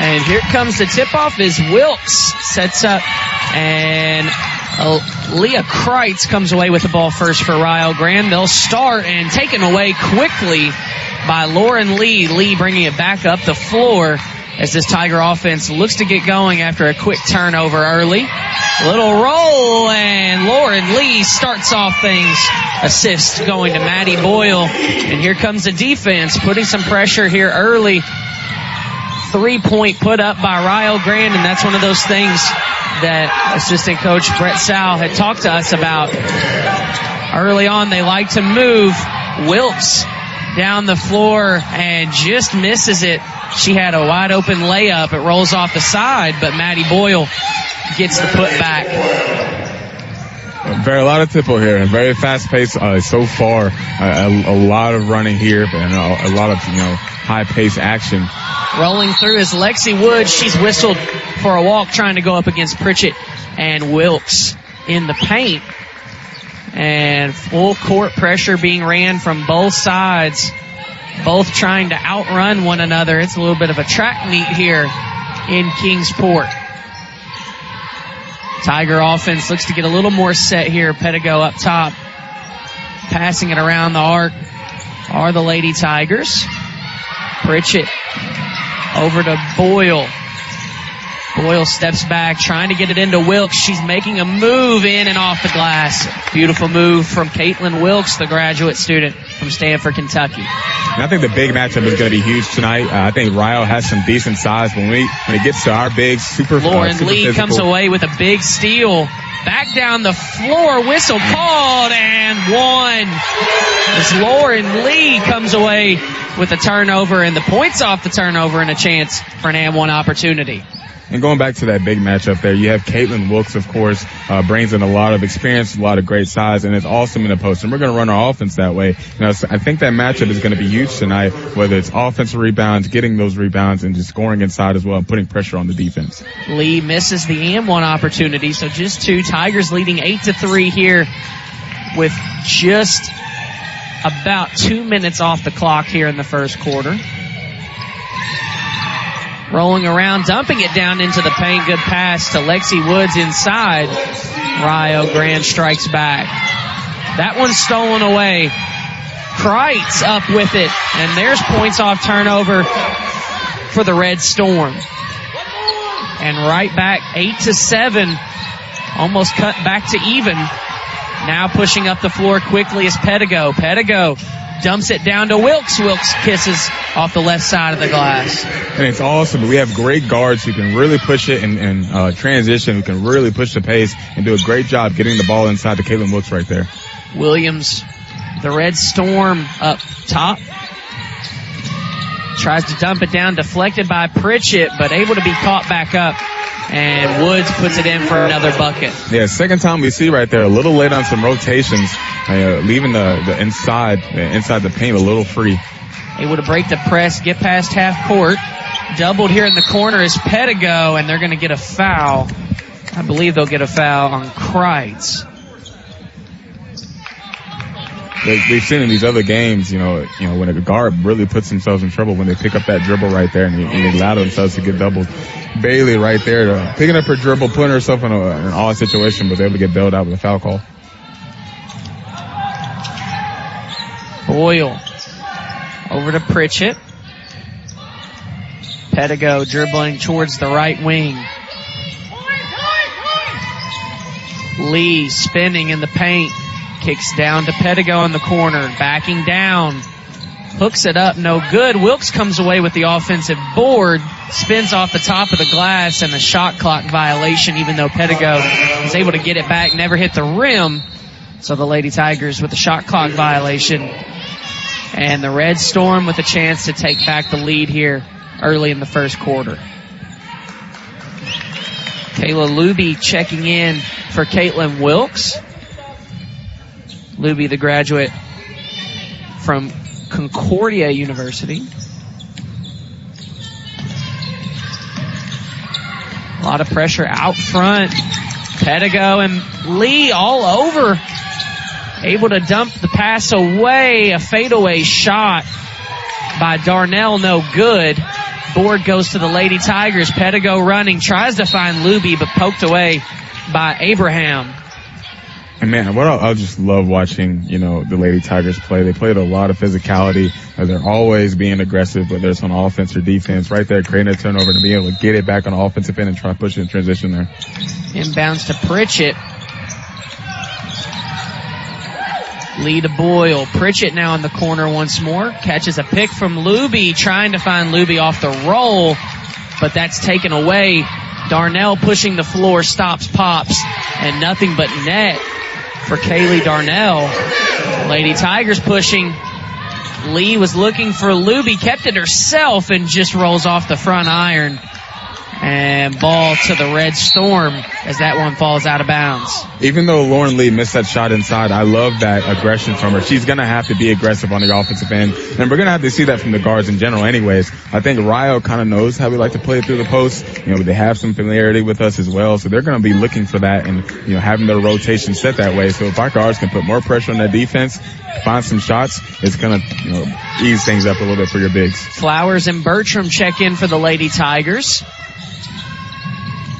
And here comes the tip-off as Wilkes sets up, and Leah Kreitz comes away with the ball first for Rio Grande. They'll start and taken away quickly by Lauren Lee. Lee bringing it back up the floor as this Tiger offense looks to get going after a quick turnover early. Little roll, and Lauren Lee starts off things. Assist going to Maddie Boyle. And here comes the defense, putting some pressure here early. 3-point put up by Rio Grande, and that's one of those things that assistant coach Brett Sal had talked to us about. Early on, they like to move. Wilkes down the floor and just misses it. She had a wide open layup. It rolls off the side, but Maddie Boyle gets the putback. A lot of tempo here and very fast pace so far. A lot of running here and a lot of high pace action. Rolling through is Lexi Woods. She's whistled for a walk, trying to go up against Pritchett and Wilkes in the paint. And full court pressure being ran from both sides, both trying to outrun one another. It's a little bit of a track meet here in Kingsport. Tiger offense looks to get a little more set here. Pedigo up top, passing it around the arc are the Lady Tigers. Pritchett over to Boyle. Boyle steps back, trying to get it into Wilkes. She's making a move in and off the glass. Beautiful move from Caitlin Wilkes, the graduate student from Stanford, Kentucky. And I think the big matchup is going to be huge tonight. I think Rio has some decent size. When it gets to our bigs, Lauren Lee physical. comes away with a big steal. Back down the floor, whistle called, and one. As Lauren Lee comes away with a turnover, and the points off the turnover, and a chance for an and one opportunity. And going back to that big matchup there, you have Caitlin Wilkes, of course, brings in a lot of experience, a lot of great size, and is awesome in the post. And we're going to run our offense that way. So I think that matchup is going to be huge tonight, whether it's offensive rebounds, getting those rebounds, and just scoring inside as well, and putting pressure on the defense. Lee misses the and one opportunity, so just two. Tigers leading 8-3 here with just about 2 minutes off the clock here in the first quarter. Rolling around, dumping it down into the paint. Good pass to Lexi Woods inside. Rio Grande strikes back. That one's stolen away. Kreitz up with it, and there's points off turnover for the Red Storm. And right back 8-7, almost cut back to even. Now pushing up the floor quickly is Pedigo. Pedigo dumps it down to Wilkes. Wilkes kisses off the left side of the glass. And it's awesome. We have great guards who can really push it and transition, who can really push the pace and do a great job getting the ball inside to Caitlin Wilkes right there. Williams, the Red Storm up top. Tries to dump it down, deflected by Pritchett, but able to be caught back up. And Woods puts it in for another bucket. Yeah, second time we see right there, a little late on some rotations, leaving the inside the paint a little free. Able to break the press, get past half court. Doubled here in the corner is Pedigo, and they're going to get a foul. I believe they'll get a foul on Kreitz. We've seen in these other games, when a guard really puts themselves in trouble when they pick up that dribble right there and they allow themselves to get doubled. Bailey right there, picking up her dribble, putting herself in an odd situation, was able to get bailed out with a foul call. Boyle over to Pritchett. Pedigo dribbling towards the right wing. Lee spinning in the paint. Kicks down to Pedigo in the corner. Backing down. Hooks it up. No good. Wilkes comes away with the offensive board. Spins off the top of the glass, and a shot clock violation, even though Pedigo is able to get it back. Never hit the rim. So the Lady Tigers with a shot clock violation. And the Red Storm with a chance to take back the lead here early in the first quarter. Kayla Luby checking in for Caitlin Wilkes. Luby, the graduate from Concordia University. A lot of pressure out front. Pedigo and Lee all over. Able to dump the pass away. A fadeaway shot by Darnell, no good. board goes to the Lady Tigers. Pedigo running, tries to find Luby, but poked away by Abraham. And man, I just love watching, the Lady Tigers play. They play with a lot of physicality. They're always being aggressive, whether it's on offense or defense. Right there, creating a turnover to be able to get it back on the offensive end and try to push it in transition there. Inbounds to Pritchett. Lee to Boyle. Pritchett now in the corner once more. Catches a pick from Luby, trying to find Luby off the roll, but that's taken away. Darnell pushing the floor, stops, pops, and nothing but net for Kaylee Darnell. Lady Tigers pushing. Lee was looking for Luby, kept it herself, and just rolls off the front iron. And ball to the Red Storm as that one falls out of bounds. Even though Lauren Lee missed that shot inside, I love that aggression from her. She's going to have to be aggressive on the offensive end, and we're going to have to see that from the guards in general anyways. I think Rio kind of knows how we like to play it through the post. They have some familiarity with us as well, so they're going to be looking for that and, having their rotation set that way. So if our guards can put more pressure on that defense, find some shots, it's going to, ease things up a little bit for your bigs. Flowers and Bertram check in for the Lady Tigers.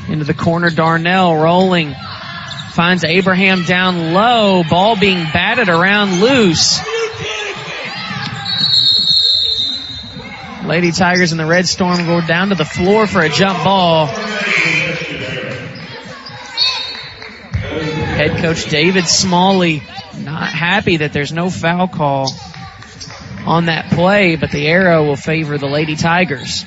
Into the corner, Darnell rolling. Finds Abraham down low. Ball being batted around loose. Lady Tigers and the Red Storm go down to the floor for a jump ball. Head coach David Smalley not happy that there's no foul call on that play, but the arrow will favor the Lady Tigers.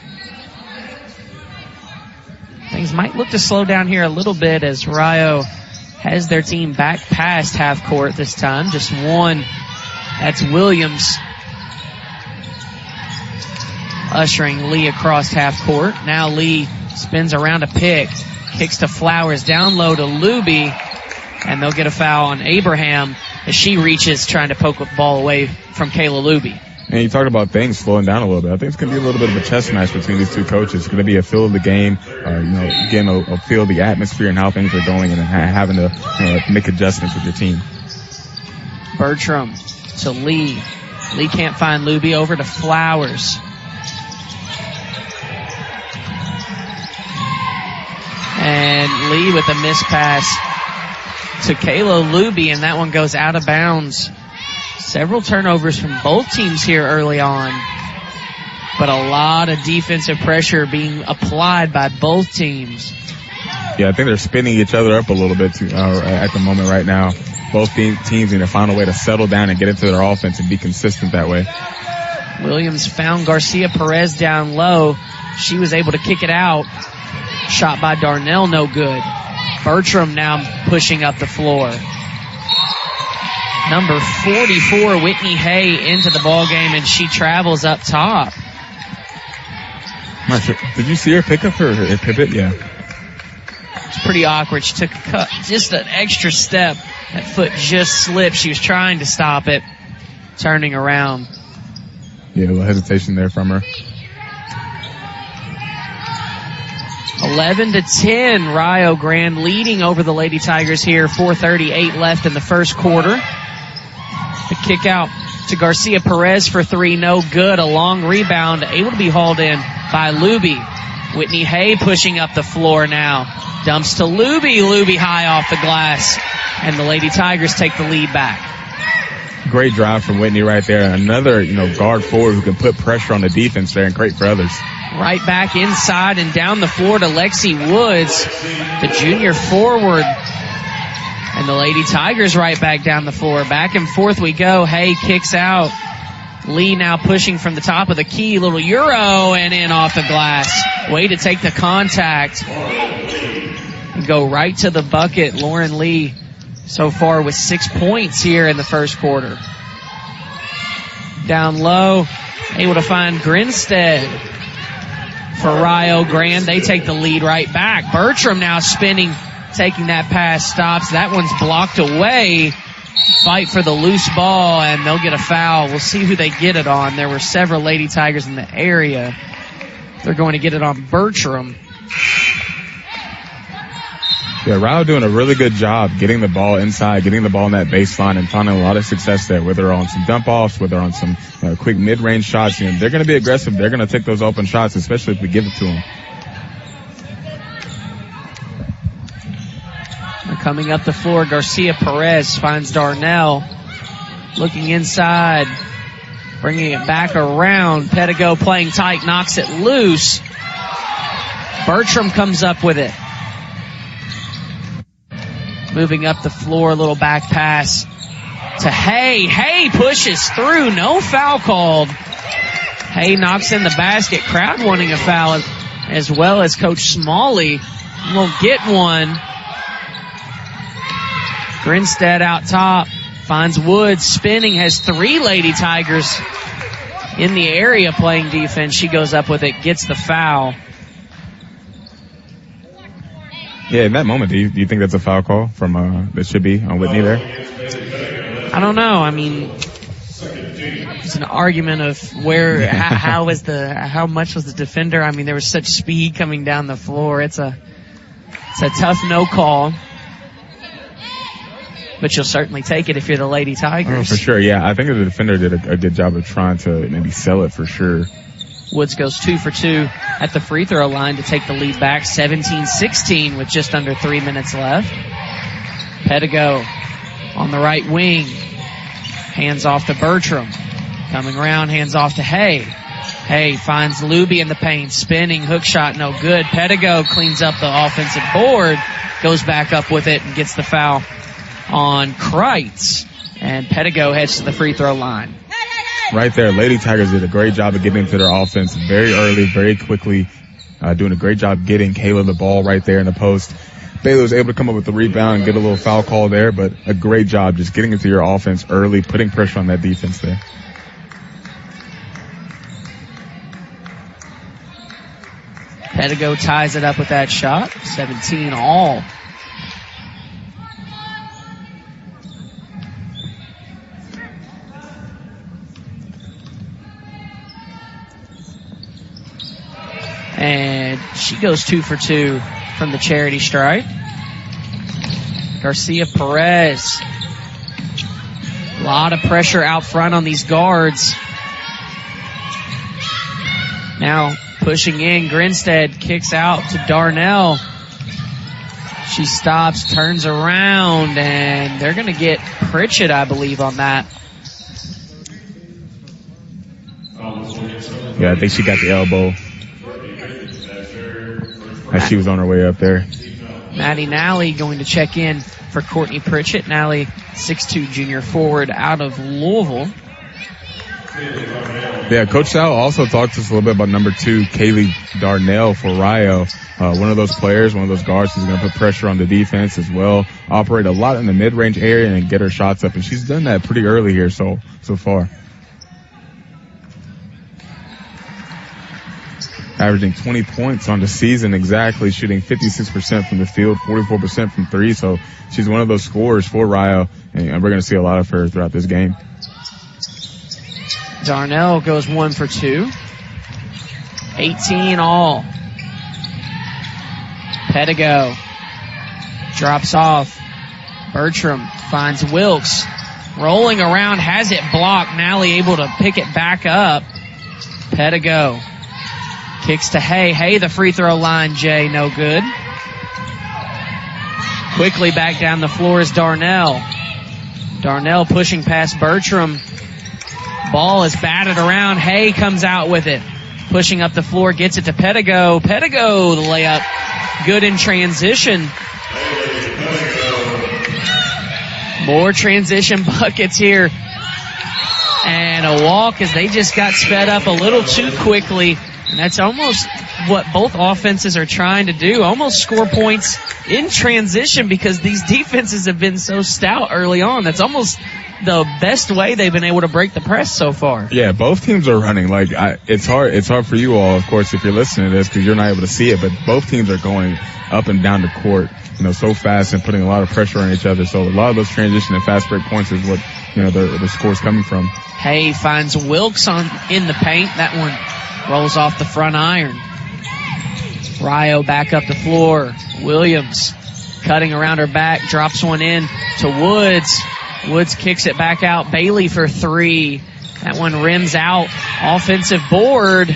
Things might look to slow down here a little bit as Rio has their team back past half court this time. Just one. That's Williams ushering Lee across half court. Now Lee spins around a pick. Kicks to Flowers. Down low to Luby. And they'll get a foul on Abraham as she reaches trying to poke the ball away from Kayla Luby. And you talked about things slowing down a little bit. I think it's going to be a little bit of a chess match between these two coaches. It's going to be a feel of the game, getting a feel of the atmosphere and how things are going, and having to make adjustments with your team. Bertram to Lee. Lee can't find Luby. Over to Flowers. And Lee with a missed pass to Kayla Luby, and that one goes out of bounds. Several turnovers from both teams here early on, but a lot of defensive pressure being applied by both teams. Yeah, I think they're spinning each other up a little bit at the moment right now. Both teams need to find a way to settle down and get into their offense and be consistent that way. Williams found Garcia Perez down low. She was able to kick it out. Shot by Darnell, no good. Bertram now pushing up the floor. Number 44, Whitney Hay, into the ball game, and she travels up top. Did you see her pick up her pivot? Yeah. It's pretty awkward. She took just an extra step. That foot just slipped. She was trying to stop it, turning around. Yeah, a little hesitation there from her. 11-10, Rio Grande leading over the Lady Tigers here. 4:38 left in the first quarter. The kick out to Garcia Perez for three, no good. A long rebound, able to be hauled in by Luby. Whitney Hay pushing up the floor now. Dumps to Luby. Luby high off the glass. And the Lady Tigers take the lead back. Great drive from Whitney right there. Another, guard forward who can put pressure on the defense there and create for others. Right back inside and down the floor to Lexi Woods, the junior forward. And the Lady Tigers right back down the floor. Back and forth we go. Hay kicks out. Lee now pushing from the top of the key. Little Euro and in off the glass. Way to take the contact. And go right to the bucket. Lauren Lee so far with 6 points here in the first quarter. Down low. Able to find Grinstead for Rio Grande. They take the lead right back. Bertram now spinning. Taking that pass, stops. That one's blocked away. Fight for the loose ball, and they'll get a foul. We'll see who they get it on. There were several Lady Tigers in the area. They're going to get it on Bertram. Yeah, Rio doing a really good job getting the ball inside, getting the ball in that baseline, and finding a lot of success there, whether on some dump-offs, whether on some quick mid-range shots. You know, they're going to be aggressive. They're going to take those open shots, especially if we give it to them. Coming up the floor, Garcia Perez finds Darnell. Looking inside, bringing it back around. Pedigo playing tight, knocks it loose. Bertram comes up with it. Moving up the floor, a little back pass to Hay. Hay pushes through, no foul called. Hay knocks in the basket. Crowd wanting a foul, as well as Coach Smalley will get one. Grinstead out top, finds Woods, spinning, has 3 Lady Tigers in the area playing defense. She goes up with it, gets the foul. Yeah, in that moment, do you think that's a foul call from that should be on Whitney there? I don't know. I mean, it's an argument of where, how much was the defender? I mean, there was such speed coming down the floor. It's a tough no call. But you'll certainly take it if you're the Lady Tigers. Oh, for sure, yeah. I think the defender did a good job of trying to maybe sell it for sure. Woods goes 2 for 2 at the free throw line to take the lead back, 17-16 with just under 3 minutes left. Pedigo on the right wing. Hands off to Bertram. Coming around, hands off to Hay. Hay finds Luby in the paint, spinning, hook shot, no good. Pedigo cleans up the offensive board, goes back up with it and gets the foul on Kreitz. And Pedigo heads to the free throw line. Right there, Lady Tigers did a great job of getting into their offense very early, very quickly, doing a great job getting Kayla the ball right there in the post. Baylor was able to come up with the rebound and get a little foul call there, but a great job just getting into your offense early, putting pressure on that defense there. Pedigo ties it up with that shot, 17 all. And she goes 2 for 2 from the charity stripe. Garcia Perez. A lot of pressure out front on these guards. Now pushing in, Grinstead kicks out to Darnell. She stops, turns around, and they're going to get Pritchett, I believe, on that. Yeah, I think she got the elbow as she was on her way up there. Maddie Nally going to check in for Courtney Pritchett. Nally, 6'2" junior forward out of Louisville. Yeah, Coach Sal also talked to us a little bit about number 2, Kaylee Darnell for Rio. One of those players, one of those guards who's going to put pressure on the defense as well. Operate a lot in the mid-range area and get her shots up. And she's done that pretty early here so far. Averaging 20 points on the season exactly, shooting 56% from the field, 44% from 3. So she's one of those scorers for Rio, and we're going to see a lot of her throughout this game. Darnell goes 1 for 2. 18 all. Pedigo drops off. Bertram finds Wilkes. Rolling around, has it blocked. Nally able to pick it back up. Pedigo kicks to Hay. Hay, the free throw line, Jay, no good. Quickly back down the floor is Darnell. Darnell pushing past Bertram. Ball is batted around. Hay comes out with it. Pushing up the floor, gets it to Pedigo. Pedigo, the layup. Good in transition. More transition buckets here. And a walk as they just got sped up a little too quickly. And that's almost what both offenses are trying to do, almost score points in transition because these defenses have been so stout early on. That's almost the best way they've been able to break the press so far. Yeah, both teams are running. It's hard for you all, of course, if you're listening to this because you're not able to see it, but both teams are going up and down the court, so fast and putting a lot of pressure on each other. So a lot of those transition and fast break points is what, the score's coming from. Hay finds Wilkes in the paint. That one rolls off the front iron. Rio back up the floor. Williams cutting around her back, drops one in to Woods. Woods kicks it back out. Bailey for 3. That one rims out. Offensive board.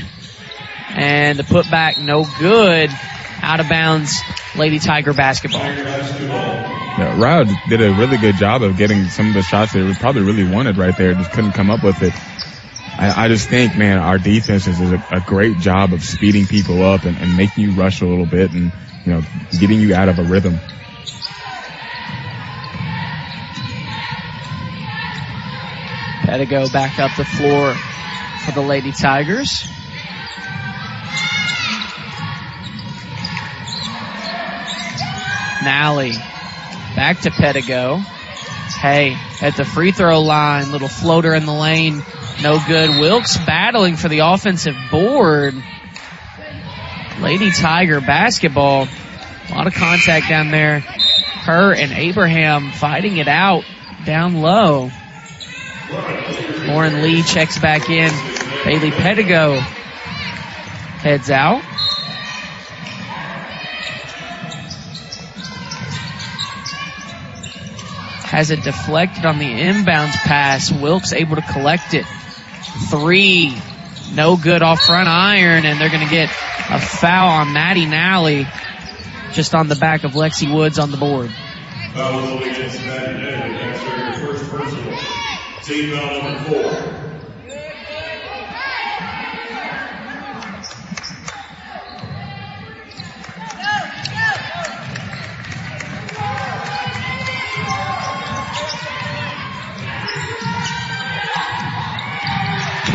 And the putback no good. Out of bounds, Lady Tiger basketball. Yeah, Rio did a really good job of getting some of the shots that we probably really wanted right there. Just couldn't come up with it. I just think, man, our defense is a great job of speeding people up and making you rush a little bit and, getting you out of a rhythm. Pedigo back up the floor for the Lady Tigers. Nally back to Pedigo. Hey, at the free throw line, little floater in the lane. No good. Wilkes battling for the offensive board. Lady Tiger basketball. A lot of contact down there. Her and Abraham fighting it out down low. Lauren Lee checks back in. Bailey Pedigo heads out. Has it deflected on the inbounds pass. Wilkes able to collect it. 3. No good off front iron, and they're going to get a foul on Maddie Nally just on the back of Lexi Woods on the board. Foul against Maddie Nally. That's her first personal. Team foul number 4.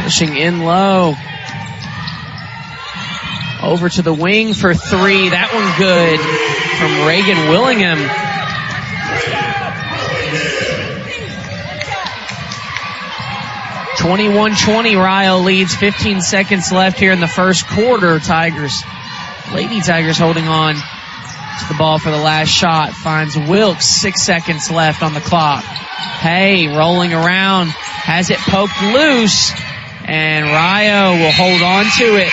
Pushing in low. Over to the wing for 3. That one good from Reagan Willingham. (21-20) Rio leads. 15 seconds left here in the first quarter. Lady Tigers holding on to the ball for the last shot. Finds Wilkes. 6 seconds left on the clock. Hey, rolling around. Has it poked loose. And Rio will hold on to it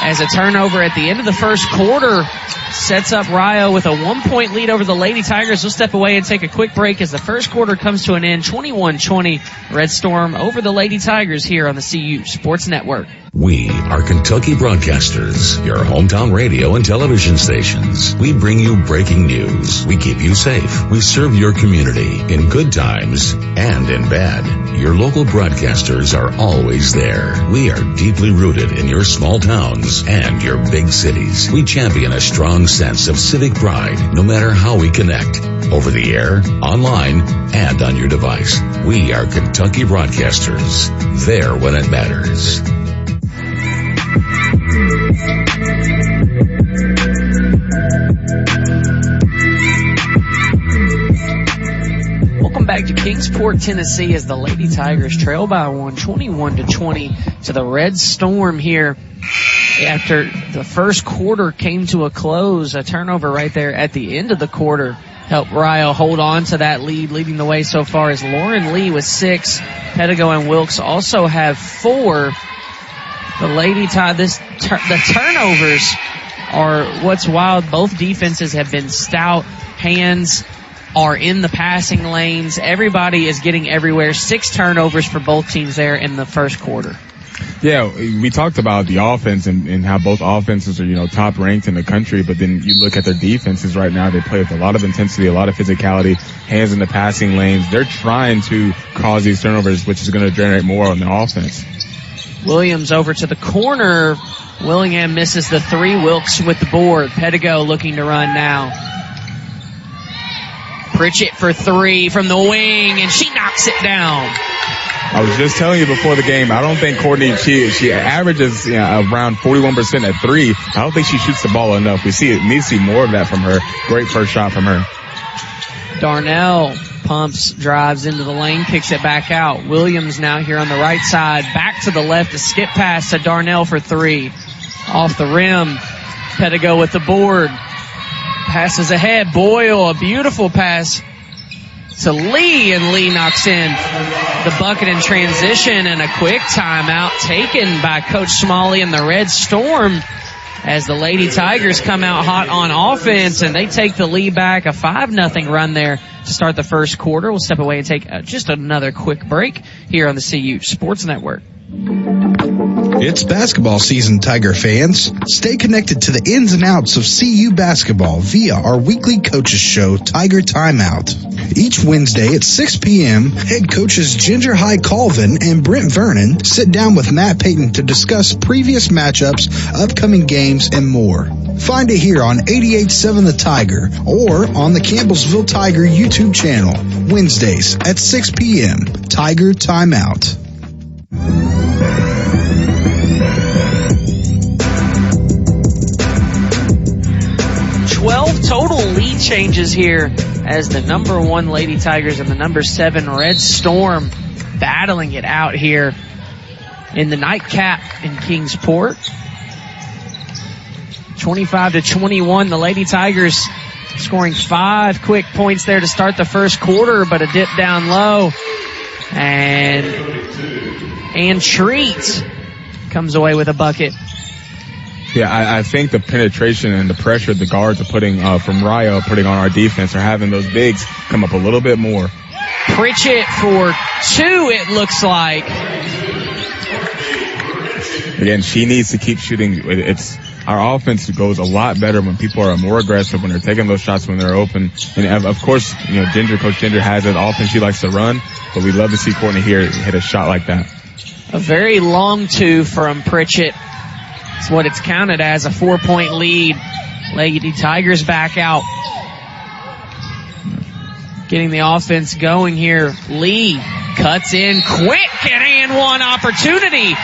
as a turnover at the end of the first quarter sets up Rio with a 1-point lead over the Lady Tigers. We'll step away and take a quick break as the first quarter comes to an end. 21-20 Red Storm over the Lady Tigers here on the CU Sports Network. We are Kentucky Broadcasters, your hometown radio and television stations. We bring you breaking news. We keep you safe. We serve your community in good times and in bad. Your local broadcasters are always there. We are deeply rooted in your small towns and your big cities. We champion a strong sense of civic pride, no matter how we connect. Over the air, online, and on your device. We are Kentucky Broadcasters. There when it matters. Welcome back to Kingsport, Tennessee, as the Lady Tigers trail by 21-20 to the Red Storm here. After the first quarter came to a close, a turnover right there at the end of the quarter helped Rio hold on to that lead. Leading the way so far is Lauren Lee with 6. Pedigo and Wilkes also have 4. The Lady Tigers, the turnovers are what's wild. Both defenses have been stout. Hands are in the passing lanes. Everybody is getting everywhere. 6 turnovers for both teams there in the first quarter. Yeah, we talked about the offense and how both offenses are, top ranked in the country, but then you look at their defenses right now. They play with a lot of intensity, a lot of physicality, hands in the passing lanes. They're trying to cause these turnovers, which is going to generate more on the offense. Williams over to the corner. Willingham misses the 3. Wilkes with the board. Pedigo looking to run now. Pritchett for 3 from the wing, and she knocks it down. I was just telling you before the game, I don't think Courtney, she averages around 41% at 3. I don't think she shoots the ball enough. We need to see more of that from her. Great first shot from her. Darnell pumps, drives into the lane, kicks it back out. Williams now here on the right side, back to the left, a skip pass to Darnell for 3. Off the rim, Pedigo with the board. Passes ahead, Boyle, a beautiful pass to Lee, and Lee knocks in the bucket in transition, and a quick timeout taken by Coach Smalley and the Red Storm as the Lady Tigers come out hot on offense, and they take the lead back, a 5-0 run there to start the first quarter. We'll step away and take just another quick break here on the CU Sports Network. It's basketball season, Tiger fans. Stay connected to the ins and outs of CU basketball via our weekly coaches show, Tiger Timeout. Each Wednesday at 6 p.m., head coaches Ginger High Colvin and Brent Vernon sit down with Matt Payton to discuss previous matchups, upcoming games, and more. Find it here on 88.7 The Tiger or on the Campbellsville Tiger YouTube channel, Wednesdays at 6 p.m. Tiger Timeout. 12 total lead changes here as the number 1 Lady Tigers and the number 7 Red Storm battling it out here in the nightcap in Kingsport. 25-21, the Lady Tigers scoring 5 quick points there to start the first quarter, but a dip down low. And Treat comes away with a bucket. Yeah, I think the penetration and the pressure the guards are putting from Rio putting on our defense are having those bigs come up a little bit more. Pritchett for 2, it looks like. Again, she needs to keep shooting. Our offense goes a lot better when people are more aggressive, when they're taking those shots when they're open. And of course, Coach Ginger has an offense she likes to run, but we'd love to see Courtney here hit a shot like that. A very long 2 from Pritchett. It's what it's counted as, a 4-point lead. Lady Tigers back out. Getting the offense going here. Lee cuts in quick, and one opportunity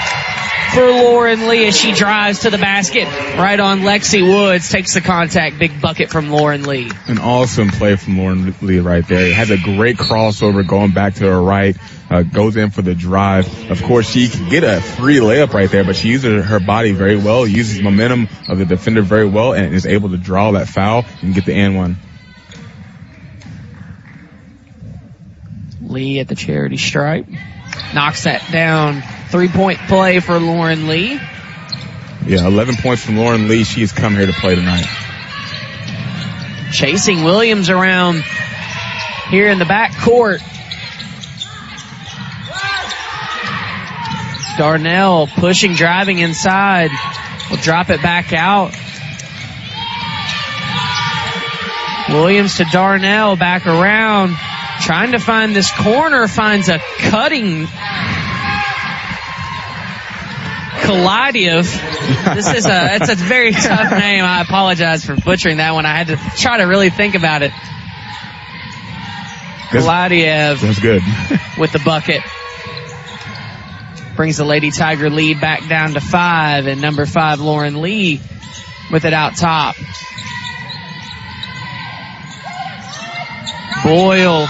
for Lauren Lee as she drives to the basket. Right on Lexi Woods, takes the contact. Big bucket from Lauren Lee. An awesome play from Lauren Lee right there. Has a great crossover going back to her right. Goes in for the drive. Of course, she can get a free layup right there, but she uses her body very well, uses momentum of the defender very well, and is able to draw that foul and get the and one. Lee at the charity stripe. Knocks that down. 3-point play for Lauren Lee. Yeah, 11 points from Lauren Lee. She has come here to play tonight. Chasing Williams around here in the back court. Darnell pushing, driving inside. Will drop it back out. Williams to Darnell, back around. Trying to find this corner, finds a cutting Kaladiev. It's a very tough name. I apologize for butchering that one. I had to try to really think about it. Kaladiev. That's good. With the bucket. Brings the Lady Tiger lead back down to 5, and number 5, Lauren Lee, with it out top. Boyle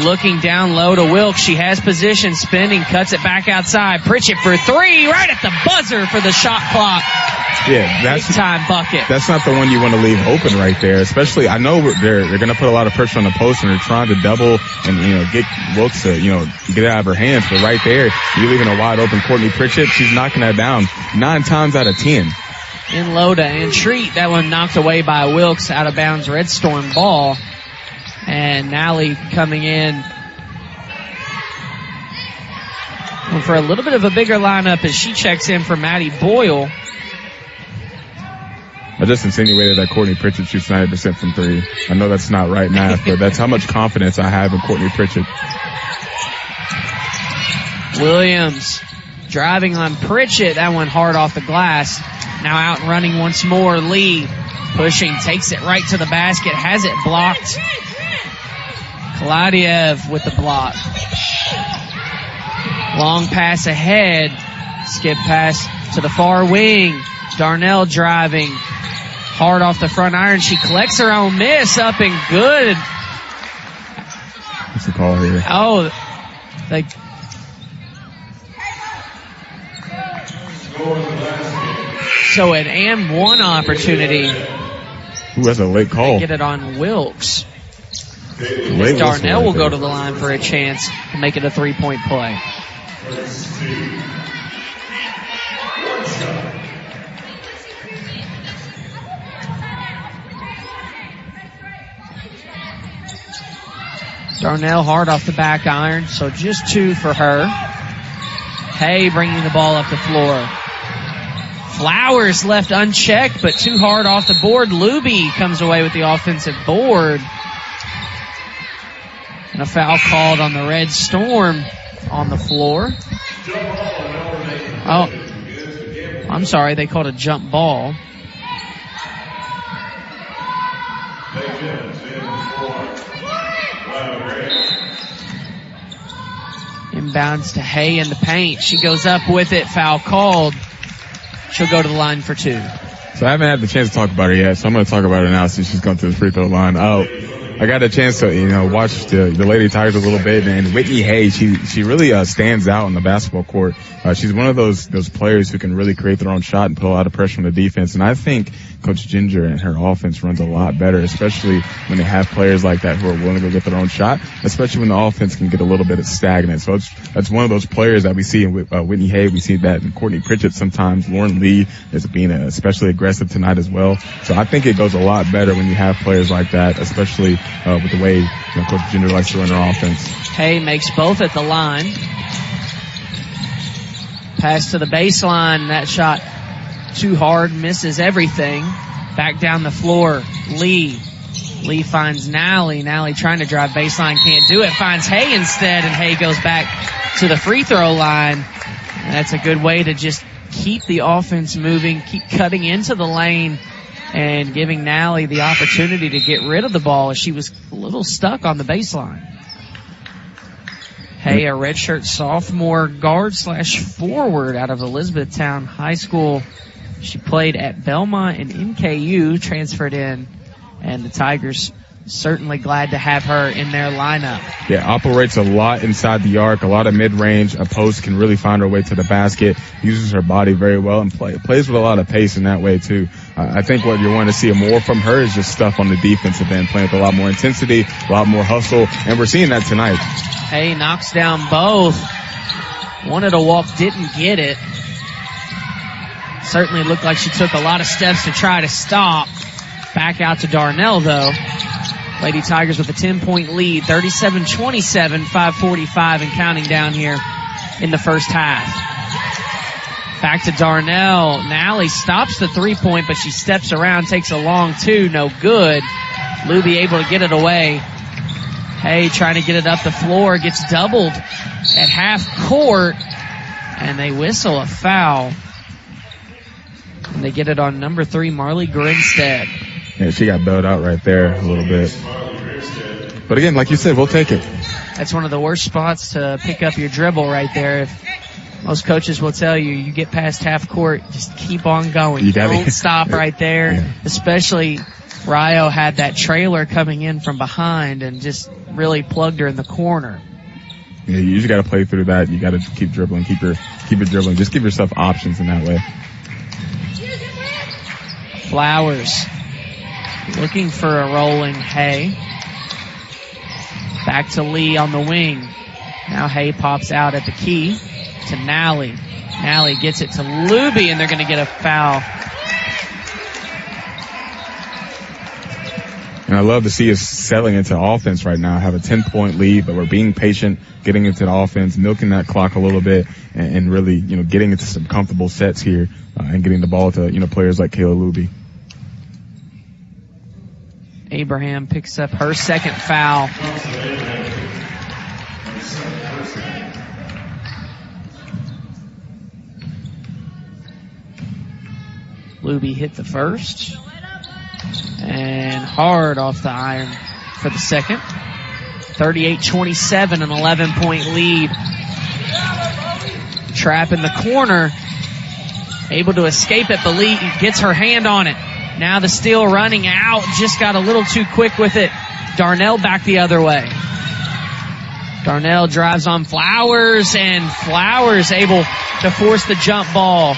looking down low to Wilkes. She has position, spinning, cuts it back outside. Pritchett for 3, right at the buzzer for the shot clock. Yeah, that's big time bucket. That's not the one you want to leave open right there. Especially, I know they're going to put a lot of pressure on the post, and they're trying to double and get Wilkes to get it out of her hands. But right there, you're leaving a wide open Courtney Pritchett. She's knocking that down 9 times out of 10. In low to Entreat. That one knocked away by Wilkes, out of bounds. Red Storm ball. And Nally coming in for a little bit of a bigger lineup as she checks in for Maddie Boyle. I just insinuated that Courtney Pritchett shoots 90% from 3. I know that's not right math, but that's how much confidence I have in Courtney Pritchett. Williams driving on Pritchett. That one hard off the glass. Now out and running once more. Lee pushing, takes it right to the basket, has it blocked. Kaladiev with the block. Long pass ahead. Skip pass to the far wing. Darnell driving. Hard off the front iron. She collects her own miss, up and good. What's the call here? Oh, so an and one opportunity. Ooh, that's a late call. Get it on Wilkes. Late Darnell will go to the line for a chance to make it a 3-point play. Darnell hard off the back iron, so just 2 for her. Hay bringing the ball up the floor. Flowers left unchecked, but too hard off the board. Luby comes away with the offensive board. And a foul called on the Red Storm on the floor. Oh, I'm sorry, they called a jump ball. Inbounds to Hay in the paint. She goes up with it. Foul called. She'll go to the line for 2. So I haven't had the chance to talk about her yet, so I'm going to talk about her now since she's gone to the free throw line. I got a chance to, watch the Lady Tigers a little bit, and Whitney Hay, she really stands out on the basketball court. She's one of those players who can really create their own shot and put a lot of pressure on the defense. And I think Coach Ginger and her offense runs a lot better, especially when they have players like that who are willing to go get their own shot, especially when the offense can get a little bit stagnant. So that's one of those players that we see in Whitney Hay. We see that in Courtney Pritchett sometimes. Lauren Lee is being especially aggressive tonight as well. So I think it goes a lot better when you have players like that, especially with the way Coach Ginger likes to run her offense. Hay makes both at the line. Pass to the baseline. That shot too hard, misses everything. Back down the floor, Lee. Lee finds Nally. Nally trying to drive baseline, can't do it. Finds Hay instead, and Hay goes back to the free throw line. And that's a good way to just keep the offense moving, keep cutting into the lane, and giving Nally the opportunity to get rid of the ball as she was a little stuck on the baseline. Hay, a redshirt sophomore guard/forward out of Elizabethtown High School. She played at Belmont and NKU, transferred in, and the Tigers certainly glad to have her in their lineup. Yeah, operates a lot inside the arc, a lot of mid-range. A post can really find her way to the basket, uses her body very well, and plays with a lot of pace in that way too. I think what you want to see more from her is just stuff on the defensive end, playing with a lot more intensity, a lot more hustle, and we're seeing that tonight. Hay knocks down both. Wanted a walk, didn't get it. Certainly looked like she took a lot of steps to try to stop. Back out to Darnell, though. Lady Tigers with a 10-point lead, 37-27, 5:45 and counting down here in the first half. Back to Darnell. Nally stops the three-point, but she steps around, takes a long 2, no good. Luby able to get it away. Hay trying to get it up the floor, gets doubled at half court, and they whistle a foul. And they get it on number 3, Marley Grinstead. Yeah, she got bailed out right there a little bit. But again, like you said, we'll take it. That's one of the worst spots to pick up your dribble right there. If most coaches will tell you, you get past half court, just keep on going. Don't stop right there. Yeah. Especially Rio had that trailer coming in from behind and just really plugged her in the corner. Yeah, you just got to play through that. You got to keep dribbling, keep it dribbling. Just give yourself options in that way. Flowers looking for a rolling Hay. Back to Lee on the wing. Now Hay pops out at the key to Nally. Nally gets it to Luby, and they're going to get a foul. And I love to see us settling into offense right now. Have a 10-point lead, but we're being patient, getting into the offense, milking that clock a little bit, and really, getting into some comfortable sets here, and getting the ball to, players like Kayla Luby. Abraham picks up her second foul. Luby hit the first. And hard off the iron for the second. 38-27, an 11-point lead. Trap in the corner. Able to escape it, but Lee gets her hand on it. Now the steal running out. Just got a little too quick with it. Darnell back the other way. Darnell drives on Flowers, and Flowers able to force the jump ball.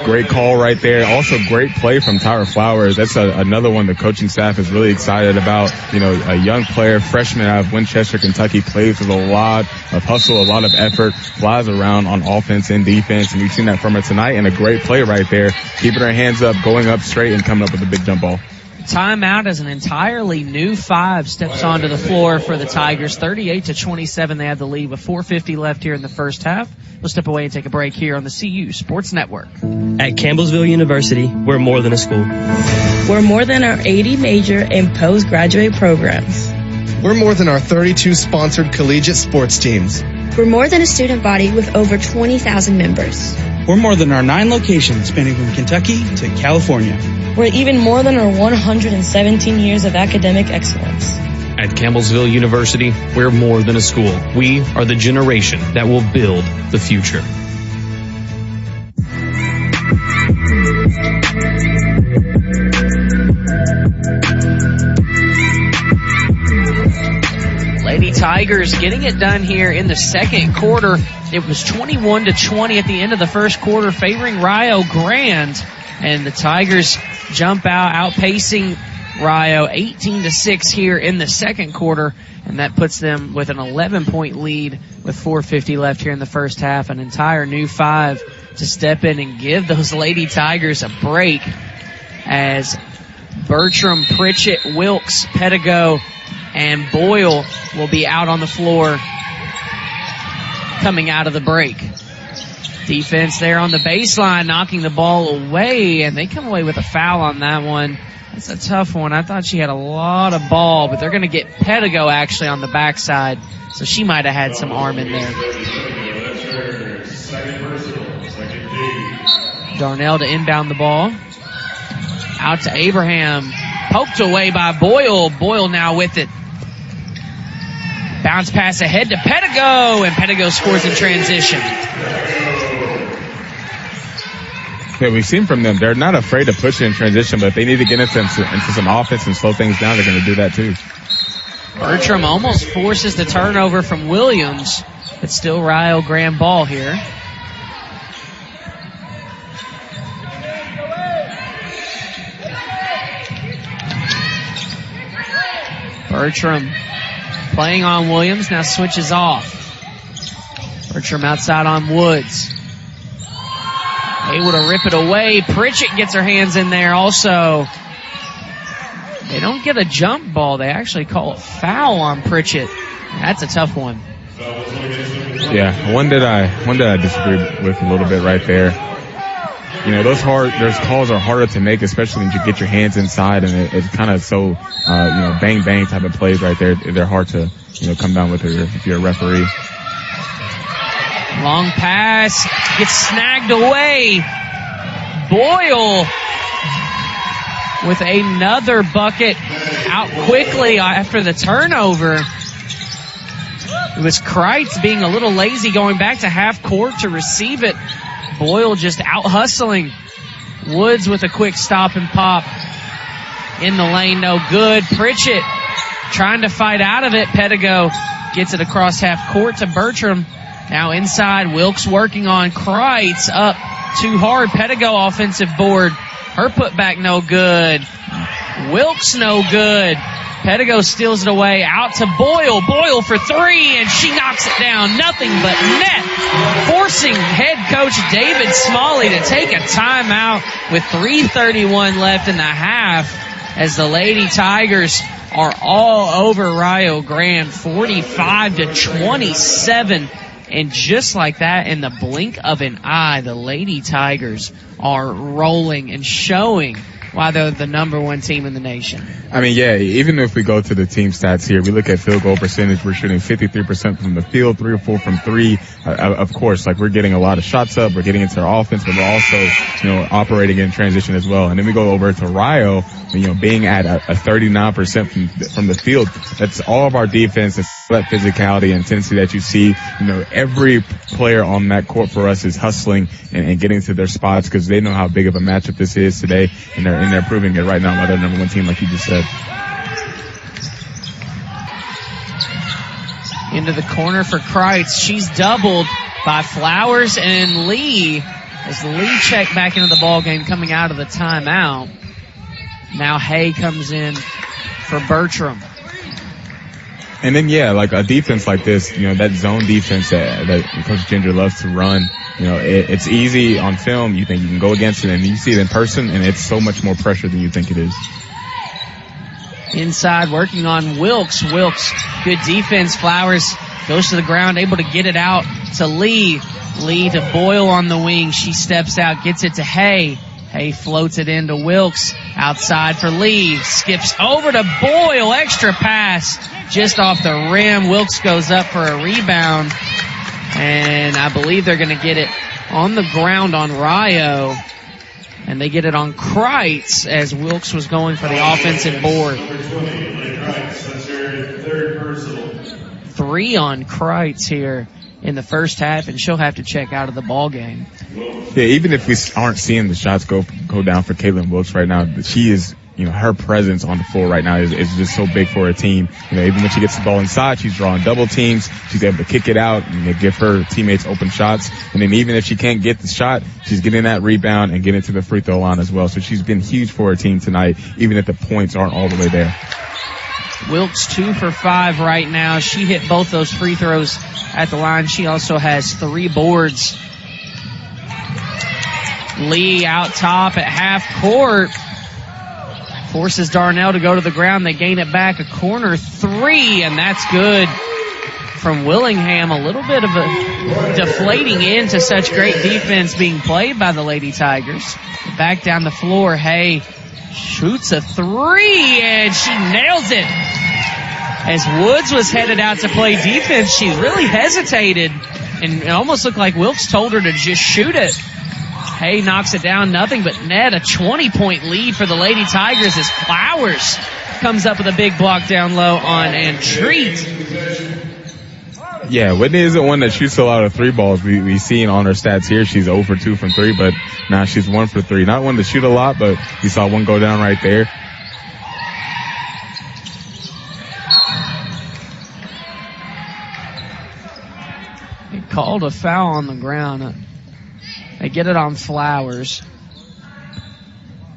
Great call right there. Also great play from Tyra Flowers. That's another one the coaching staff is really excited about. A young player, freshman out of Winchester, Kentucky, plays with a lot of hustle, a lot of effort, flies around on offense and defense, and we've seen that from her tonight, and a great play right there. Keeping her hands up, going up straight, and coming up with a big jump ball. timeout as an entirely new 5 steps onto the floor for the Tigers. 38-27, they have the lead with 4:50 left here in the first half. We'll step away and take a break here on the CU Sports Network. At Campbellsville University, we're more than a school. We're more than our 80 major and postgraduate programs. We're more than our 32 sponsored collegiate sports teams. We're more than a student body with over 20,000 members. We're more than our 9 locations spanning from Kentucky to California. We're even more than our 117 years of academic excellence. At Campbellsville University, we're more than a school. We are the generation that will build the future. Lady Tigers getting it done here in the second quarter. It was 21-20 at the end of the first quarter, favoring Rio Grande. And the Tigers jump out, outpacing Rio 18-6 here in the second quarter. And that puts them with an 11-point lead with 4:50 left here in the first half. An entire new 5 to step in and give those Lady Tigers a break as Bertram, Pritchett, Wilkes, Pedigo, and Boyle will be out on the floor coming out of the break. Defense there on the baseline, knocking the ball away, and they come away with a foul on that one. That's a tough one. I thought she had a lot of ball, but they're going to get Pedigo actually on the backside, so she might have had some arm in there. Darnell to inbound the ball. Out to Abraham. Poked away by Boyle. Boyle now with it. Bounce pass ahead to Pedigo, and Pedigo scores in transition. Yeah, we've seen from them, they're not afraid to push it in transition, but if they need to get into some offense and slow things down, they're going to do that too. Bertram almost forces the turnover from Williams, but still Rio Grande ball here. Bertram playing on Williams, now switches off. Bertram outside on Woods. Able to rip it away. Pritchett gets her hands in there also. They don't get a jump ball. They actually call a foul on Pritchett. That's a tough one. Yeah, one that I disagree with a little bit right there. You know, those calls are harder to make, especially when you get your hands inside, and it's kind of so, bang bang type of plays right there. They're hard to, come down with if you're a referee. Long pass gets snagged away. Boyle with another bucket out quickly after the turnover. It was Kreitz being a little lazy going back to half court to receive it. Boyle just out hustling. Woods with a quick stop and pop. In the lane, no good. Pritchett trying to fight out of it. Pedigo gets it across half court to Bertram. Now inside, Wilkes working on Kreitz. Up too hard. Pedigo offensive board. Her putback no good. Wilkes no good. Pedigo steals it away. Out to Boyle. Boyle for 3, and she knocks it down. Nothing but net. Forcing head coach David Smalley to take a timeout with 3:31 left in the half as the Lady Tigers are all over Rio Grande, 45-27. And just like that, in the blink of an eye, the Lady Tigers are rolling and showing why they're the number 1 team in the nation. I mean, yeah, even if we go to the team stats here, we look at field goal percentage, we're shooting 53% from the field, 3 or 4 from 3. Of course, we're getting a lot of shots up, we're getting into our offense, but we're also, operating in transition as well. And then we go over to Rio, being at a 39% from the field. That's all of our defense, it's that physicality and intensity that you see. Every player on that court for us is hustling and getting to their spots because they know how big of a matchup this is today, and they're proving it right now by their number 1 team, like you just said. Into the corner for Kreitz. She's doubled by Flowers and Lee as Lee checked back into the ball game coming out of the timeout. Now Hay comes in for Bertram. And then, a defense like this, that zone defense that Coach Ginger loves to run, it's easy on film. You think you can go against it, and you see it in person, and it's so much more pressure than you think it is. Inside working on Wilkes. Wilkes, good defense. Flowers goes to the ground, able to get it out to Lee. Lee to Boyle on the wing. She steps out, gets it to Hay. Hay floats it into Wilkes. Outside for Lee. Skips over to Boyle. Extra pass just off the rim. Wilkes goes up for a rebound. And I believe they're going to get it on the ground on Rio. And they get it on Kreitz as Wilkes was going for the offensive board. 3 on Kreitz here in the first half, and she'll have to check out of the ball game. Yeah, even if we aren't seeing the shots go down for Caitlin Wilkes right now, she is, her presence on the floor right now is just so big for her team. Even when she gets the ball inside, she's drawing double teams. She's able to kick it out and give her teammates open shots. And then even if she can't get the shot, she's getting that rebound and getting to the free throw line as well. So she's been huge for her team tonight, even if the points aren't all the way there. Wilkes 2 for 5 right now. She hit both those free throws at the line. She also has 3 boards. Lee out top at half court. Forces Darnell to go to the ground. They gain it back. A corner 3, and that's good from Willingham. A little bit of a deflating into such great defense being played by the Lady Tigers. Back down the floor. Hay shoots a 3, and she nails it. As Woods was headed out to play defense, she really hesitated, and it almost looked like Wilkes told her to just shoot it. Hay knocks it down, nothing but net. A 20-point lead for the Lady Tigers as Flowers comes up with a big block down low on Entreat. Yeah, Whitney isn't one that shoots a lot of 3 balls. We seen on her stats here, she's 0 for 2 from 3, but now she's 1 for 3. Not one to shoot a lot, but you saw one go down right there. They called a foul on the ground. They get it on Flowers.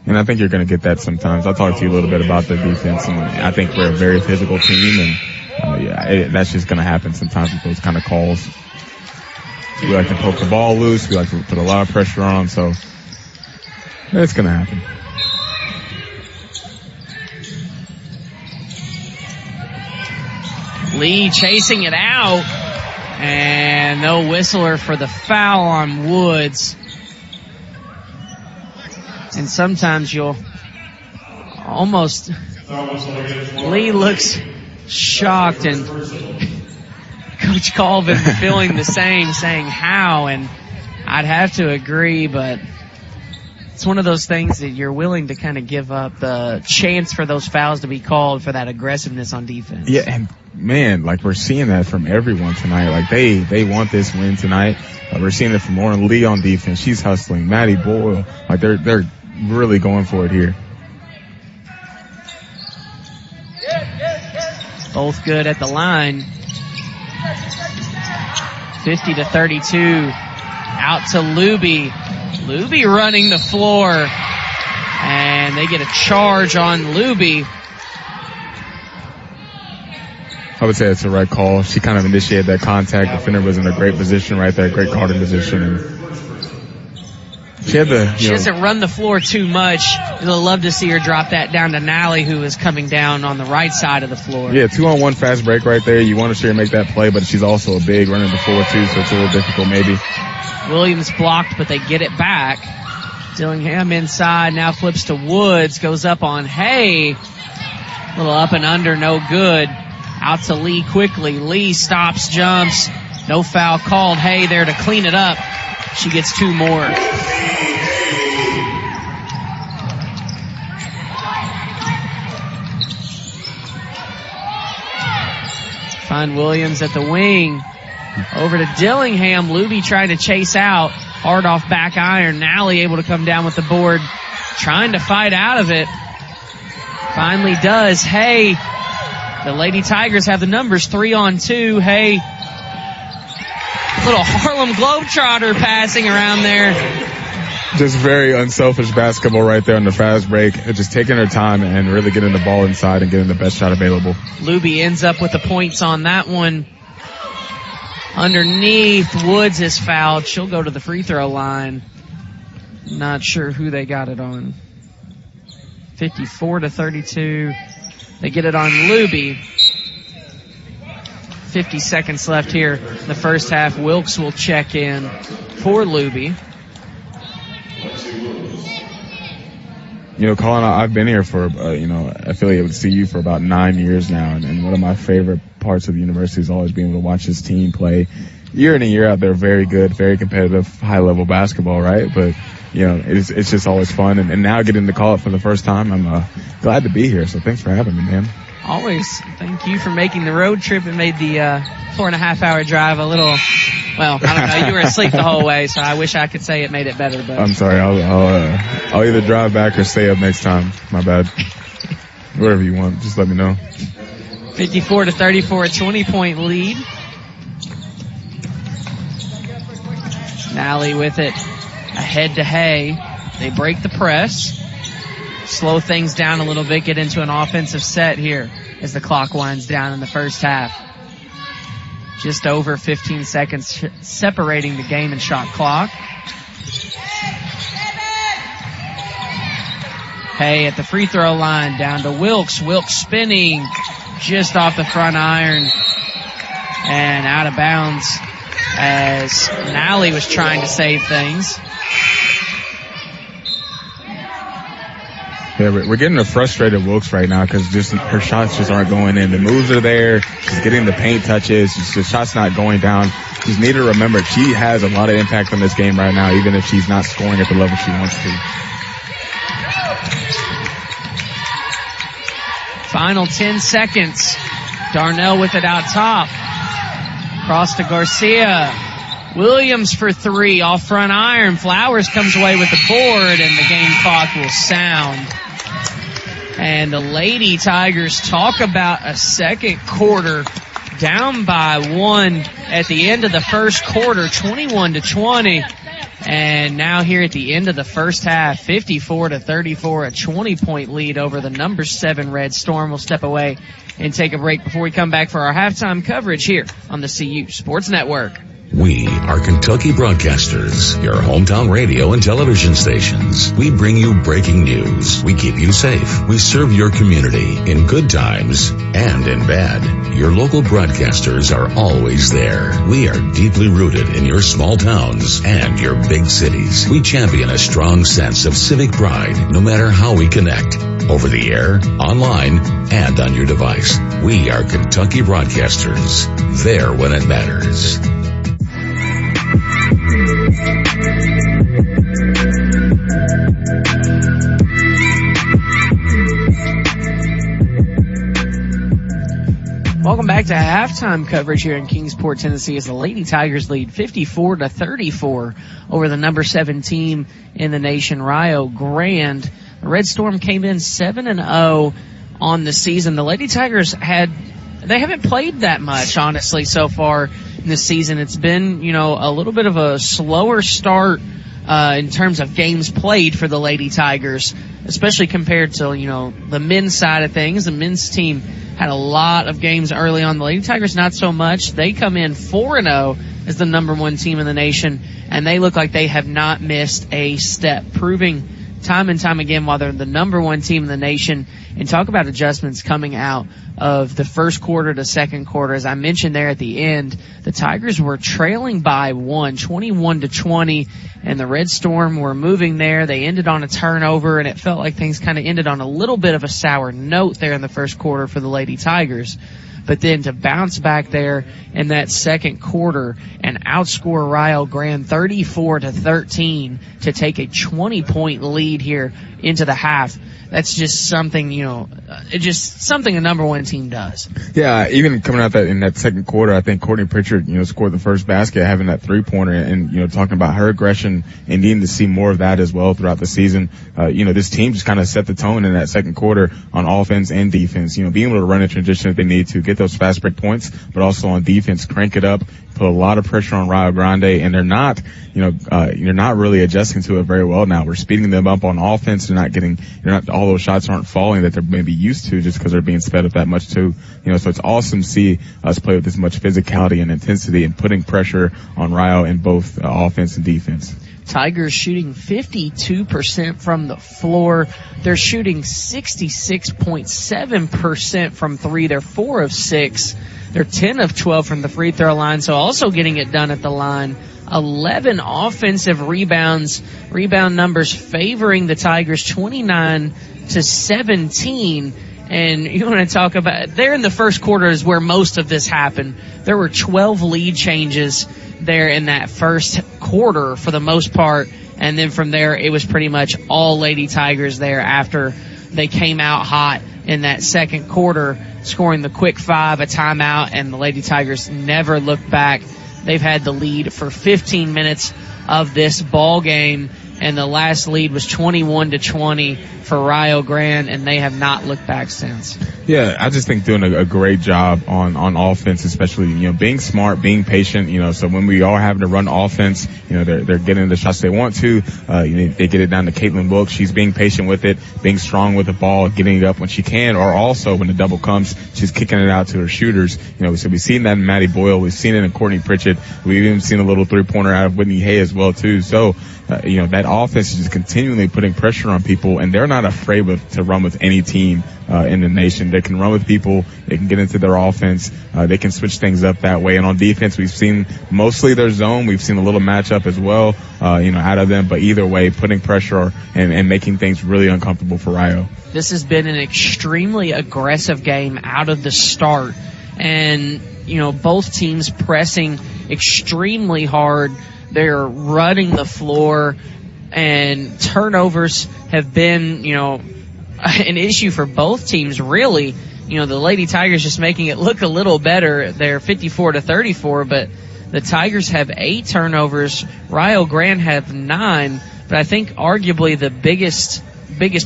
And I think you're going to get that sometimes. I'll talk to you a little bit about the defense. And I think we're a very physical team, and that's just going to happen sometimes with those kind of calls. We like to poke the ball loose. We like to put a lot of pressure on, so it's going to happen. Lee chasing it out, and no whistler for the foul on Woods. And sometimes you'll almost, Lee looks shocked, and Coach Colvin feeling the same, saying how, and I'd have to agree, but it's one of those things that you're willing to kind of give up the chance for those fouls to be called for that aggressiveness on defense. Yeah, and man, we're seeing that from everyone tonight. They want this win tonight. We're seeing it from Lauren Lee on defense. She's hustling. Maddie Boyle, they're really going for it here. Both good at the line. 50-32. Out to Luby. Luby running the floor. And they get a charge on Luby. I would say it's the right call. She kind of initiated that contact. The defender was in a great position right there, great guarding position. And she had she doesn't run the floor too much. I'd love to see her drop that down to Nally, who is coming down on the right side of the floor. Yeah, 2-on-1 fast break right there. You want to see her make that play, but she's also a big running the floor too, so it's a little difficult maybe. Williams blocked, but they get it back. Dillingham inside, now flips to Woods, goes up on Hay. A little up and under, no good. Out to Lee quickly. Lee stops, jumps. No foul called. Hay there to clean it up. She gets 2 more. Find Williams at the wing. Over to Dillingham. Luby trying to chase out. Hard off back iron. Nally able to come down with the board. Trying to fight out of it. Finally does. Hay. The Lady Tigers have the numbers. 3-on-2. Hay. Little Harlem Globetrotter passing around there. Just very unselfish basketball right there on the fast break. Just taking her time and really getting the ball inside and getting the best shot available. Luby ends up with the points on that one. Underneath, Woods is fouled. She'll go to the free throw line. Not sure who they got it on. 54-32. They get it on Luby. 50 seconds left here in the first half. Wilkes will check in for Luby. Colin, I've been here for, affiliated with CU for about 9 years now, and one of my favorite parts of the university is always being able to watch this team play year in and year out. They're very good, very competitive, high-level basketball, right? But, it's just always fun, and now getting to call it for the first time, I'm glad to be here, so thanks for having me, man. Always. Thank you for making the road trip. It made the 4.5-hour drive a little, well, I don't know. You were asleep the whole way, so I wish I could say it made it better. But I'm sorry. I'll either drive back or stay up next time. My bad. Whatever you want. Just let me know. 54-34, a 20-point lead. Nally with it ahead to Hay. They break the press. Slow things down a little bit, get into an offensive set here as the clock winds down in the first half. Just over 15 seconds separating the game and shot clock. Hay at the free throw line, down to Wilkes. Wilkes spinning just off the front iron and out of bounds as Nally was trying to save things. Yeah, we're getting a frustrated Wilkes right now because just her shots just aren't going in. The moves are there. She's getting the paint touches. The shot's not going down. Just need to remember she has a lot of impact on this game right now, even if she's not scoring at the level she wants to. Final 10 seconds. Darnell with it out top. Cross to Garcia. Williams for three off front iron. Flowers comes away with the board, and the game clock will sound. And the Lady Tigers talk about a second quarter down by one at the end of the first quarter, 21-20. And now here at the end of the first half, 54-34, a 20-point lead over the number 7 Red Storm. We'll step away and take a break before we come back for our halftime coverage here on the CU Sports Network. We are Kentucky Broadcasters, your hometown radio and television stations. We bring you breaking news. We keep you safe. We serve your community in good times and in bad. Your local broadcasters are always there. We are deeply rooted in your small towns and your big cities. We champion a strong sense of civic pride, no matter how we connect. Over the air, online, and on your device. We are Kentucky Broadcasters. There when it matters. Welcome back to halftime coverage here in Kingsport, Tennessee, as the Lady Tigers lead 54-34 over the number 7 team in the nation, Rio Grande. The Red Storm came in 7-0 on the season. The Lady Tigers they haven't played that much, honestly, so far in the season. It's been, a little bit of a slower start in terms of games played for the Lady Tigers, especially compared to, the men's side of things. The men's team had a lot of games early on. The Lady Tigers, not so much. They come in 4-0 as the number 1 team in the nation, and they look like they have not missed a step, proving time and time again while they're the number 1 team in the nation. And talk about adjustments coming out of the first quarter to second quarter. As I mentioned there at the end, the Tigers were trailing by 1, 21-20, and the Red Storm were moving there. They ended on a turnover, and it felt like things kind of ended on a little bit of a sour note there in the first quarter for the Lady Tigers. But then to bounce back there in that second quarter and outscore Rio Grande 34-13 to take a 20-point lead here into the half, that's just something, just something a number 1 team does. Yeah, even coming out in that second quarter, I think Courtney Pritchard, scored the first basket, having that 3-pointer, and, talking about her aggression and needing to see more of that as well throughout the season. This team just kind of set the tone in that second quarter on offense and defense. Being able to run a transition if they need to, get those fast break points, but also on defense, crank it up, put a lot of pressure on Rio Grande, and they're not really adjusting to it very well now. We're speeding them up on offense. All those shots aren't falling that they're maybe used to just because they're being sped up that much too. So it's awesome to see us play with this much physicality and intensity and putting pressure on Rio in both offense and defense. Tigers shooting 52% from the floor. They're shooting 66.7% from three. They're 4 of 6. They're 10 of 12 from the free throw line, so also getting it done at the line. 11 offensive rebounds. Rebound numbers favoring the Tigers 29-17. And you want to talk about, there in the first quarter is where most of this happened. There were 12 lead changes there in that first quarter for the most part. And then from there, it was pretty much all Lady Tigers there after they came out hot in that second quarter, scoring the quick 5, a timeout, and the Lady Tigers never looked back. They've had the lead for 15 minutes of this ball game, and the last lead was 21-20 for Rio Grande, and they have not looked back since. Yeah, I just think doing a great job on offense, especially, being smart, being patient, so when we are having to run offense, they're getting the shots they want to. They get it down to Caitlin Wilkes. She's being patient with it, being strong with the ball, getting it up when she can, or also when the double comes, she's kicking it out to her shooters. So we've seen that in Maddie Boyle. We've seen it in Courtney Pritchett. We've even seen a little three-pointer out of Whitney Hay as well, too. So, that offense is just continually putting pressure on people, and they're not afraid to run with any team in the nation. They can run with people. They can get into their offense. They can switch things up that way. And on defense, we've seen mostly their zone. We've seen a little matchup as well, out of them. But either way, putting pressure and making things really uncomfortable for Rio. This has been an extremely aggressive game out of the start. And, both teams pressing extremely hard. They're running the floor, and turnovers have been, an issue for both teams, really. The Lady Tigers just making it look a little better. They're 54-34, but the Tigers have 8 turnovers. Rio Grande have 9, but I think arguably the biggest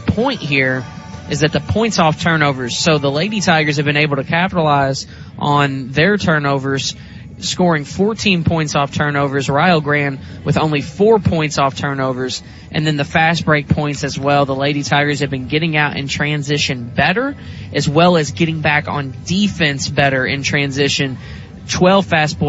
point here is that the points off turnovers. So the Lady Tigers have been able to capitalize on their turnovers, scoring 14 points off turnovers. Rio Grande with only 4 points off turnovers. And then the fast break points as well. The Lady Tigers have been getting out in transition better, as well as getting back on defense better in transition. 12 fast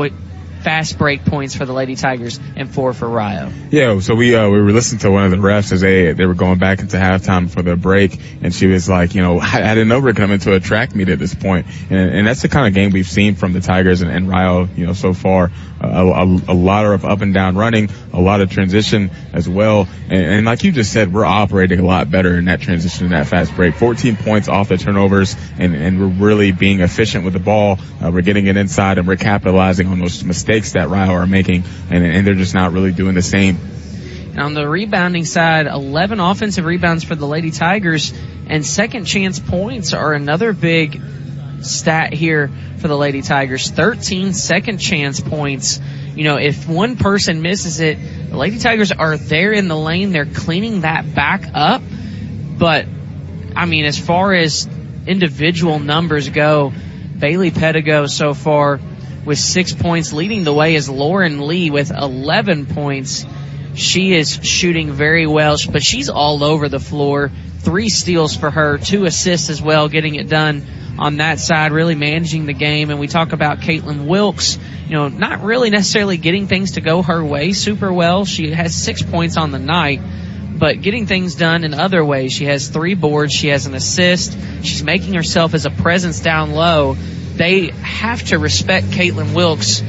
break points for the Lady Tigers and 4 for Rio. Yeah, so we were listening to one of the refs as they were going back into halftime for the break, and she was like, I didn't know we were coming to a track meet at this point. And that's the kind of game we've seen from the Tigers and Rio, so far. A lot of up and down running, a lot of transition as well. And like you just said, we're operating a lot better in that transition, in that fast break. 14 points off the turnovers, and we're really being efficient with the ball. We're getting it inside, and we're capitalizing on those mistakes that Rio are making, and they're just not really doing the same. And on the rebounding side, 11 offensive rebounds for the Lady Tigers, and second chance points are another big stat here for the Lady Tigers. 13 second chance points. If one person misses it, the Lady Tigers are there in the lane. They're cleaning that back up. But, as far as individual numbers go, Bailey Pedigo so far with 6 points. Leading the way is Lauren Lee with 11 points. She is shooting very well, but she's all over the floor. 3 steals for her, 2 assists as well, getting it done on that side, really managing the game. And we talk about Caitlin Wilkes, not really necessarily getting things to go her way super well. She has 6 points on the night, but getting things done in other ways. She has 3 boards. She has an assist. She's making herself as a presence down low. They have to respect Caitlin Wilkes,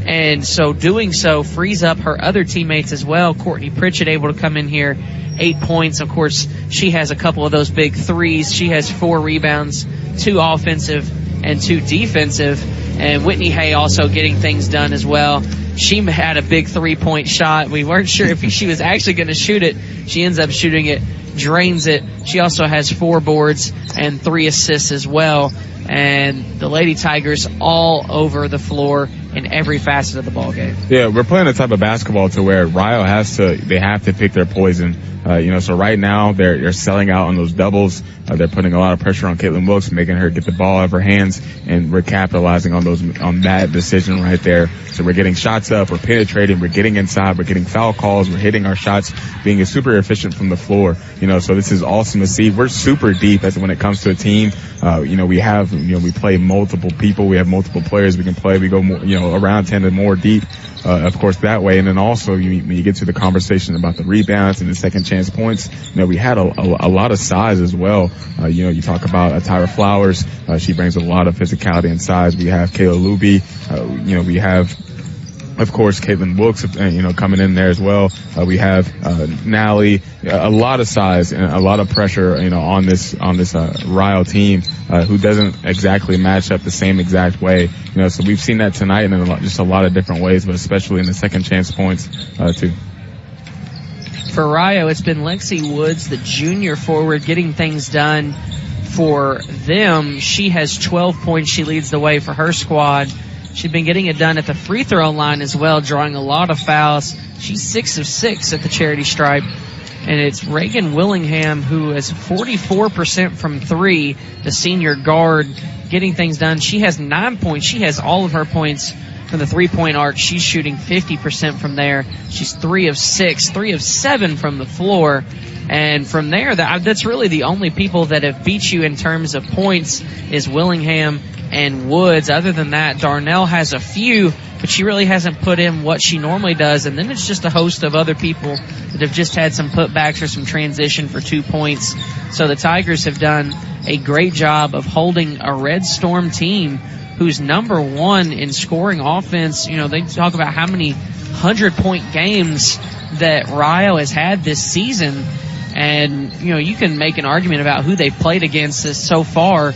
and so doing so frees up her other teammates as well. Courtney Pritchett able to come in here, 8 points. Of course, she has a couple of those big threes. She has 4 rebounds, 2 offensive and 2 defensive. And Whitney Hay also getting things done as well. She had a big 3-point shot. We weren't sure if she was actually going to shoot it. She ends up shooting it, drains it. She also has 4 boards and 3 assists as well. And the Lady Tigers all over the floor in every facet of the ball game. Yeah, we're playing a type of basketball to where Rio they have to pick their poison. So right now they're selling out on those doubles. They're putting a lot of pressure on Caitlin Wilkes, making her get the ball out of her hands, and we're capitalizing on that decision right there. So we're getting shots up, we're penetrating, we're getting inside, we're getting foul calls, we're hitting our shots, being super efficient from the floor. So this is awesome to see. We're super deep when it comes to a team. We play multiple people, we have multiple players we can play. We go more, around 10 and more deep. Of course, that way. And then also, when you get to the conversation about the rebounds and the second chance points, we had a lot of size as well. You talk about Tyra Flowers. She brings a lot of physicality and size. We have Kayla Luby. We have, of course, Caitlin Wilkes, coming in there as well. We have Nally, a lot of size and a lot of pressure, on this Rio team, who doesn't exactly match up the same exact way. So we've seen that tonight in just a lot of different ways, but especially in the second chance points too. For Rio, it's been Lexi Woods, the junior forward, getting things done for them. She has 12 points. She leads the way for her squad. She's been getting it done at the free throw line as well, drawing a lot of fouls. She's 6 of 6 at the charity stripe. And it's Reagan Willingham, who is 44% from 3, the senior guard, getting things done. She has 9 points. She has all of her points from the three-point arc. She's shooting 50% from there. She's 3 of 6, 3 of 7 from the floor. And from there, that's really the only people that have beat you in terms of points is Willingham and Woods. Other than that, Darnell has a few, but she really hasn't put in what she normally does. And then it's just a host of other people that have just had some putbacks or some transition for 2 points. So the Tigers have done a great job of holding a Red Storm team who's number 1 in scoring offense. They talk about how many 100-point games that Rio has had this season. And, you can make an argument about who they've played against this so far,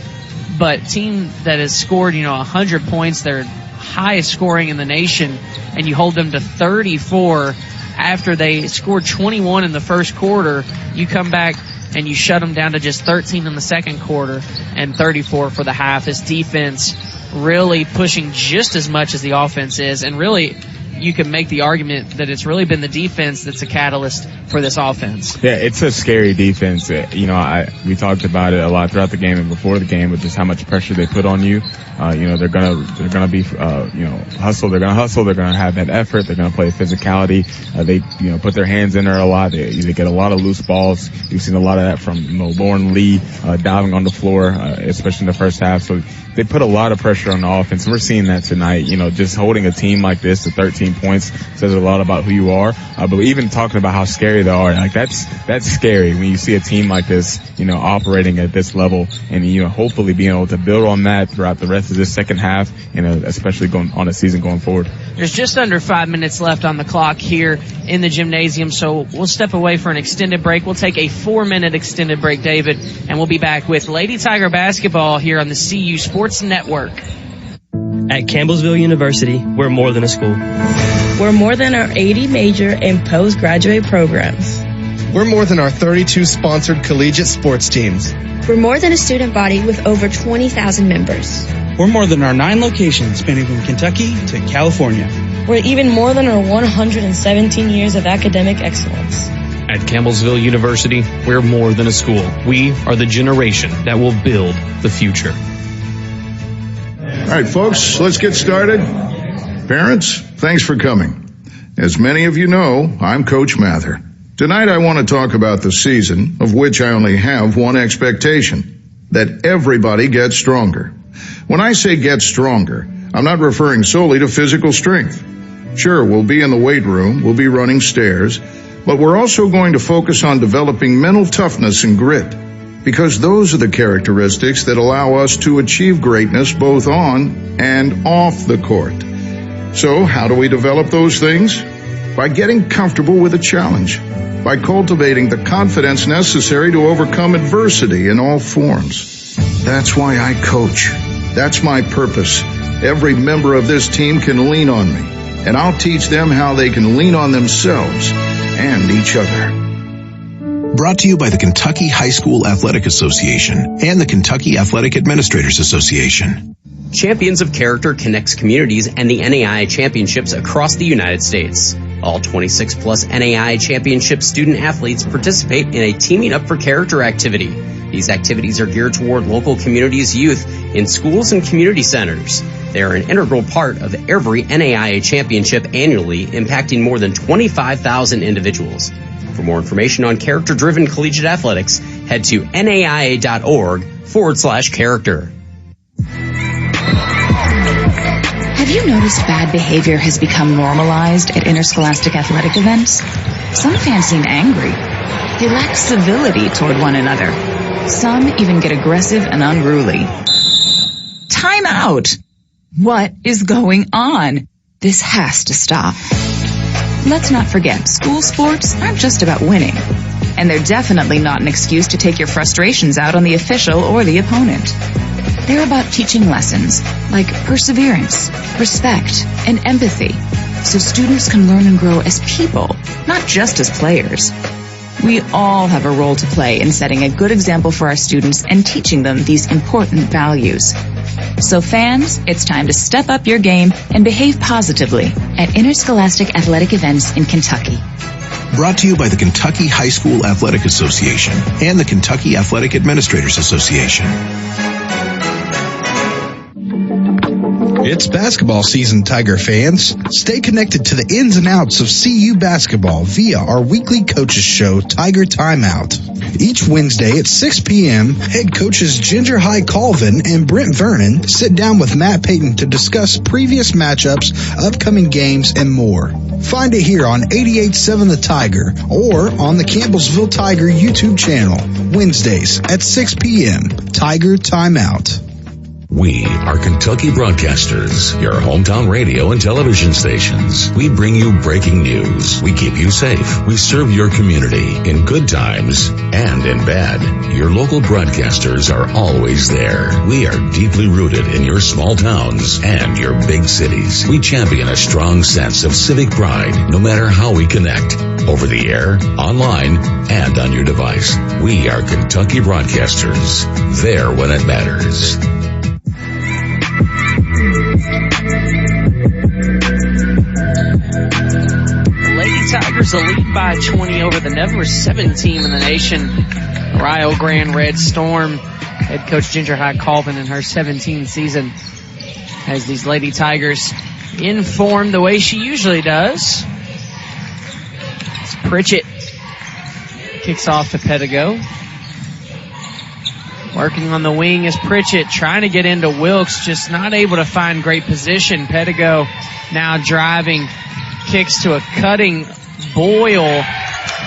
but team that has scored, 100 points, they're highest scoring in the nation, and you hold them to 34 after they scored 21 in the first quarter. You come back and you shut them down to just 13 in the second quarter and 34 for the half. This defense really pushing just as much as the offense is, and really you can make the argument that it's really been the defense that's a catalyst for this offense. Yeah, it's a scary defense. We talked about it a lot throughout the game and before the game with just how much pressure they put on you. They're gonna be hustle. They're gonna hustle. They're gonna have that effort. They're gonna play physicality. They put their hands in there a lot. They get a lot of loose balls. You've seen a lot of that from Lauren Lee diving on the floor, especially in the first half. So they put a lot of pressure on the offense, and we're seeing that tonight. Just holding a team like this to 13 points says a lot about who you are. But even talking about how scary they are, that's scary when you see a team like this, operating at this level, and hopefully being able to build on that throughout the rest of this second half, especially going on a season going forward. There's just under 5 minutes left on the clock here in the gymnasium, so we'll step away for an extended break. We'll take a 4-minute extended break, David, and we'll be back with Lady Tiger basketball here on the CU Sports Network. At Campbellsville University, we're more than a school. We're more than our 80 major and postgraduate programs. We're more than our 32 sponsored collegiate sports teams. We're more than a student body with over 20,000 members. We're more than our 9 locations spanning from Kentucky to California. We're even more than our 117 years of academic excellence. At Campbellsville University, we're more than a school. We are the generation that will build the future. All right, folks, let's get started. Parents, thanks for coming. As many of you know, I'm Coach Mather. Tonight I want to talk about the season, of which I only have one expectation, that everybody gets stronger. When I say get stronger, I'm not referring solely to physical strength. Sure, we'll be in the weight room, we'll be running stairs, but we're also going to focus on developing mental toughness and grit, because those are the characteristics that allow us to achieve greatness both on and off the court. So how do we develop those things? By getting comfortable with a challenge, by cultivating the confidence necessary to overcome adversity in all forms. That's why I coach. That's my purpose. Every member of this team can lean on me, and I'll teach them how they can lean on themselves and each other. Brought to you by the Kentucky High School Athletic Association and the Kentucky Athletic Administrators Association. Champions of Character connects communities and the NAIA championships across the United States. All 26-plus NAIA championship student athletes participate in a Teaming Up for Character activity. These activities are geared toward local communities' youth in schools and community centers. They are an integral part of every NAIA championship annually, impacting more than 25,000 individuals. For more information on character-driven collegiate athletics, head to naia.org/character. Have you noticed bad behavior has become normalized at interscholastic athletic events? Some fans seem angry. They lack civility toward one another. Some even get aggressive and unruly. Time out! What is going on? This has to stop. Let's not forget, school sports aren't just about winning. And they're definitely not an excuse to take your frustrations out on the official or the opponent. They're about teaching lessons like perseverance, respect, and empathy, so students can learn and grow as people, not just as players. We all have a role to play in setting a good example for our students and teaching them these important values. So fans, it's time to step up your game and behave positively at interscholastic athletic events in Kentucky. Brought to you by the Kentucky High School Athletic Association and the Kentucky Athletic Administrators Association. It's basketball season, Tiger fans. Stay connected to the ins and outs of CU basketball via our weekly coaches show, Tiger Timeout. Each Wednesday at 6 p.m., head coaches Ginger High Colvin and Brent Vernon sit down with Matt Payton to discuss previous matchups, upcoming games, and more. Find it here on 88.7 The Tiger or on the Campbellsville Tiger YouTube channel, Wednesdays at 6 p.m. Tiger Timeout. We are Kentucky Broadcasters, your hometown radio and television stations. We bring you breaking news. We keep you safe. We serve your community in good times and in bad. Your local broadcasters are always there. We are deeply rooted in your small towns and your big cities. We champion a strong sense of civic pride, no matter how we connect. Over the air, online, and on your device. We are Kentucky Broadcasters. There when it matters. Lady Tigers will lead by 20 over the number 7 team in the nation, Rio Grande Red Storm. Head coach Ginger High Colvin in her 17th season has these Lady Tigers in form the way she usually does. It's Pritchett kicks off to Pedigo. Working on the wing is Pritchett, trying to get into Wilkes, just not able to find great position. Pedigo now driving, kicks to a cutting Boyle.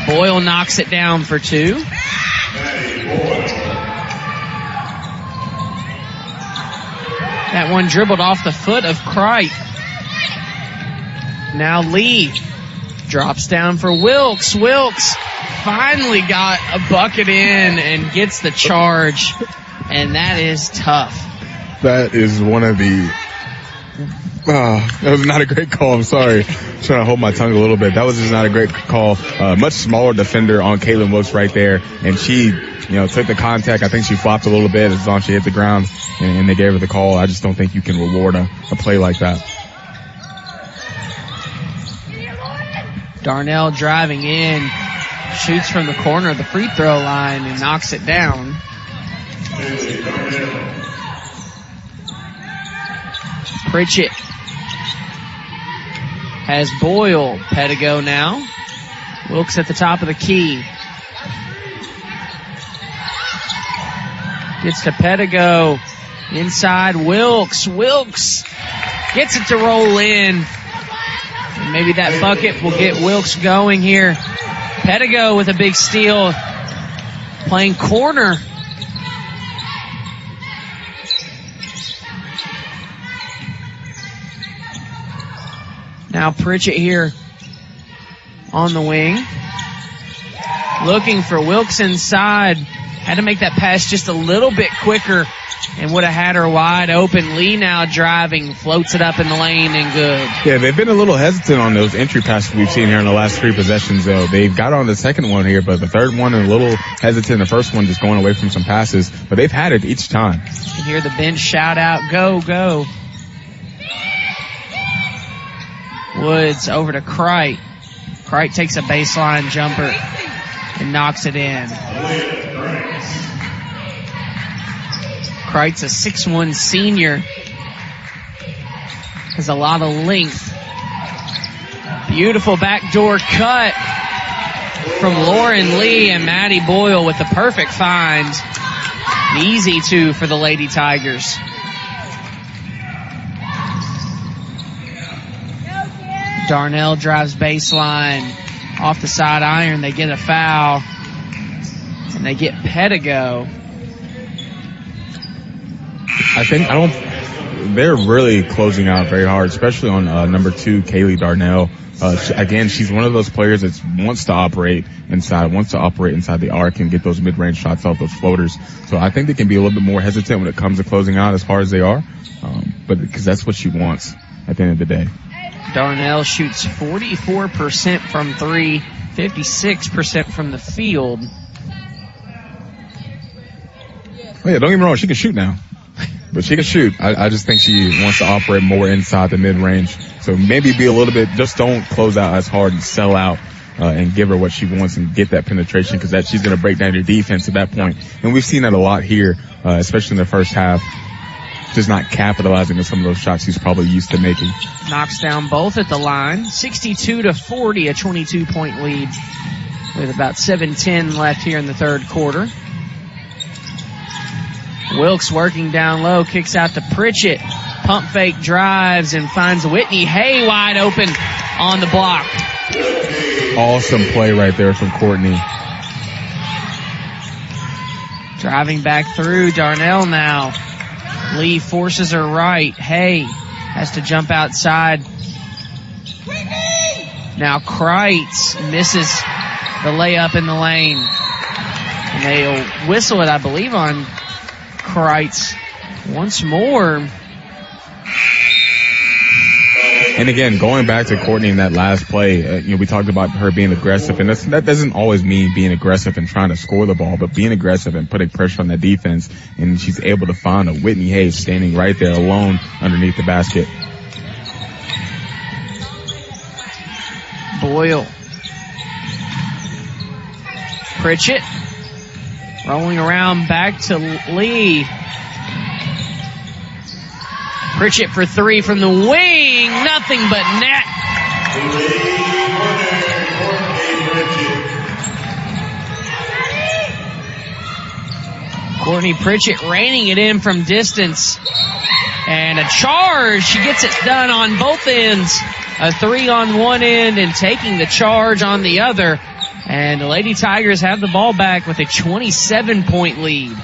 Boyle knocks it down for 2. That one dribbled off the foot of Crite. Now Lee drops down for Wilkes. Wilkes finally got a bucket in and gets the charge, and that is tough. That is one of the... that was not a great call. I'm sorry. I'm trying to hold my tongue a little bit. That was just not a great call. Much smaller defender on Caitlin Wilkes right there, and she, took the contact. I think she flopped a little bit as long as she hit the ground, and they gave her the call. I just don't think you can reward a play like that. Darnell driving in, shoots from the corner of the free throw line and knocks it down. Pritchett has Boyle. Pedigo now. Wilkes at the top of the key. Gets to Pedigo. Inside Wilkes. Wilkes gets it to roll in. And maybe that bucket will get Wilkes going here. Pedigo with a big steal. Playing corner. Now Pritchett here on the wing. Looking for Wilkes inside. Had to make that pass just a little bit quicker and would have had her wide open. Lee now driving, floats it up in the lane and good. Yeah, they've been a little hesitant on those entry passes we've seen here in the last 3 possessions, though. They've got on the second one here, but the third one a little hesitant. The first one just going away from some passes, but they've had it each time. You can hear the bench shout out, go, go. Woods over to Crite. Crite takes a baseline jumper and knocks it in. Crite's a 6'1" senior. Has a lot of length. Beautiful backdoor cut from Lauren Lee, and Maddie Boyle with the perfect find. An easy 2 for the Lady Tigers. Darnell drives baseline off the side iron. They get a foul, and they get Pedigo. They're really closing out very hard, especially on number 2, Kaylee Darnell. Again, she's one of those players that wants to operate inside the arc and get those mid-range shots off those floaters. So I think they can be a little bit more hesitant when it comes to closing out as hard as they are, but because that's what she wants at the end of the day. Darnell shoots 44% from 3, 56% from the field. Oh yeah, don't get me wrong, she can shoot now. But she can shoot. I just think she wants to operate more inside the mid-range. So maybe be a little bit, just don't close out as hard and sell out and give her what she wants and get that penetration, because she's going to break down your defense at that point. And we've seen that a lot here, especially in the first half. Just not capitalizing on some of those shots she's probably used to making. Knocks down both at the line. 62-40, a 22-point lead with about 7:10 left here in the third quarter. Wilkes working down low, kicks out to Pritchett. Pump fake drives and finds Whitney Hay wide open on the block. Awesome play right there from Courtney. Driving back through, Darnell now. Lee forces her right. Hay has to jump outside. Now Kreitz misses the layup in the lane. And they'll whistle it, I believe, on Kreitz once more. And again, going back to Courtney in that last play, we talked about her being aggressive, and that doesn't always mean being aggressive and trying to score the ball, but being aggressive and putting pressure on the defense. And she's able to find a Whitney Hayes standing right there alone underneath the basket. Boyle. Pritchett. Rolling around back to Lee. Pritchett for 3 from the wing. Nothing but net. Courtney Pritchett reining it in from distance. And a charge. She gets it done on both ends. A 3 on one end and taking the charge on the other. And the Lady Tigers have the ball back with a 27-point lead.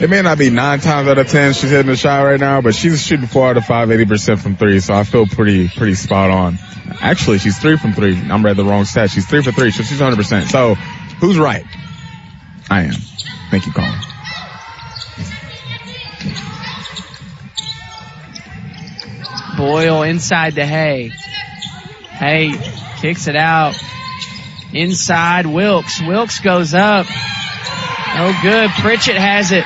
It may not be 9 times out of 10 she's hitting the shot right now, but she's shooting 4 out of 5, 80% from 3, so I feel pretty spot on. Actually, she's 3 from 3. I'm read the wrong stat. She's 3 for 3, so she's 100%. So, who's right? I am. Thank you, Colin. Boyle inside to Hay. Hay kicks it out. Inside, Wilkes. Wilkes goes up. No good. Pritchett has it.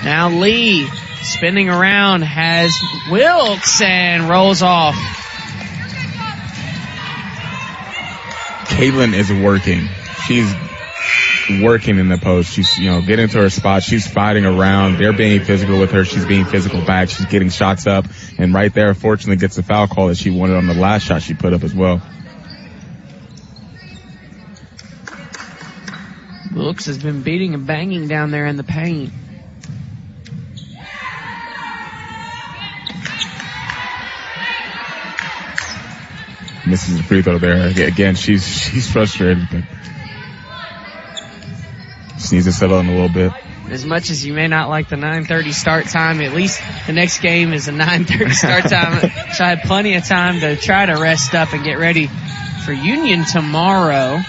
Now Lee spinning around has Wilkes and rolls off. Caitlin is working. She's working in the post. She's, getting to her spot. She's fighting around. They're being physical with her. She's being physical back. She's getting shots up. And right there, fortunately, gets the foul call that she wanted on the last shot she put up as well. Wilkes has been beating and banging down there in the paint. Misses the free throw there. Again, she's frustrated, but just needs to settle in a little bit. As much as you may not like the 9:30 start time, at least the next game is a 9:30 start time. So I had plenty of time to try to rest up and get ready for Union tomorrow.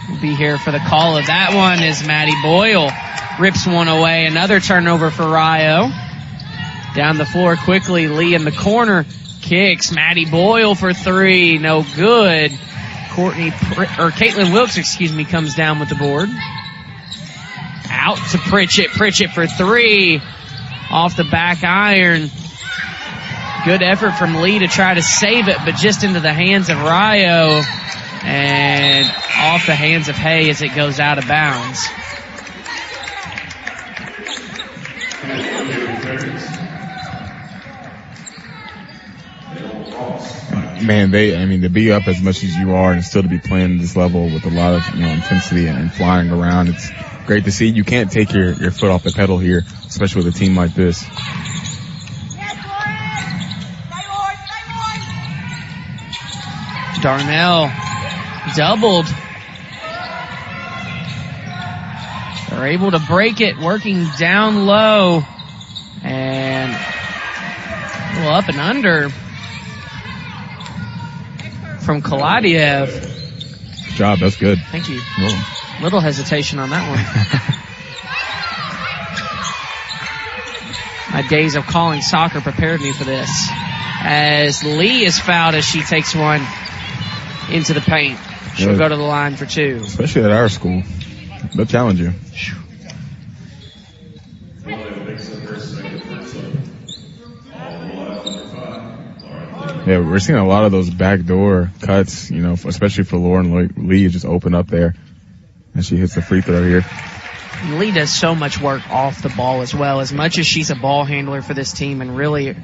We'll be here for the call of that one as Maddie Boyle rips one away. Another turnover for Rio. Down the floor quickly, Lee in the corner. Kicks, Maddie Boyle for 3, no good. Caitlin Wilkes, comes down with the board. Out to Pritchett. Pritchett for 3. Off the back iron. Good effort from Lee to try to save it, but just into the hands of Rio. And off the hands of Hay as it goes out of bounds. Man, to be up as much as you are and still to be playing this level with a lot of, intensity and flying around, it's great to see. You can't take your foot off the pedal here, especially with a team like this. Darnell doubled. They're able to break it, working down low. And a little up and under from Kaladiev. Good job, that's good. Thank you. Whoa. Little hesitation on that one. My days of calling soccer prepared me for this. As Lee is fouled as she takes one into the paint. She'll go to the line for 2. Especially at our school. They'll challenge you. Yeah, we're seeing a lot of those backdoor cuts, especially for Lauren Lee, just open up there. And she hits the free throw here. Lee does so much work off the ball as well. As much as she's a ball handler for this team and really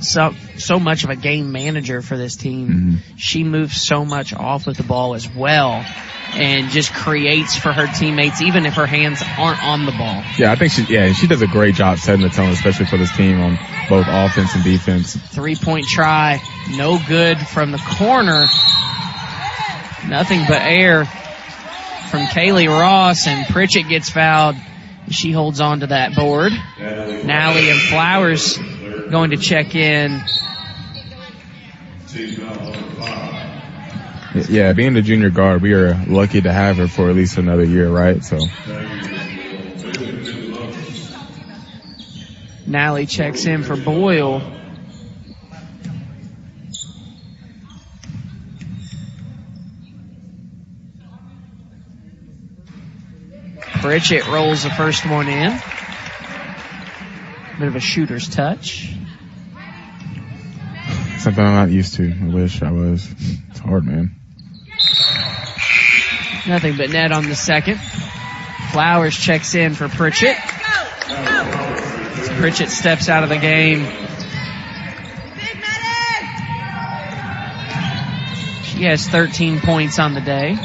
so much of a game manager for this team, she moves so much off with the ball as well and just creates for her teammates even if her hands aren't on the ball. Yeah, I think she does a great job setting the tone, especially for this team on both offense and defense. 3-point try, no good from the corner. Nothing but air from Kaylee Ross, and Pritchett gets fouled. She holds on to that board. Nally and Flowers going to check in. Yeah, being the junior guard, we are lucky to have her for at least another year, right? So Nally checks in for Boyle. Pritchett rolls the first one in. Bit of a shooter's touch. Something I'm not used to. I wish I was. It's hard, man. Nothing but net on the second. Flowers checks in for Pritchett. Pritchett steps out of the game. She has 13 points on the day.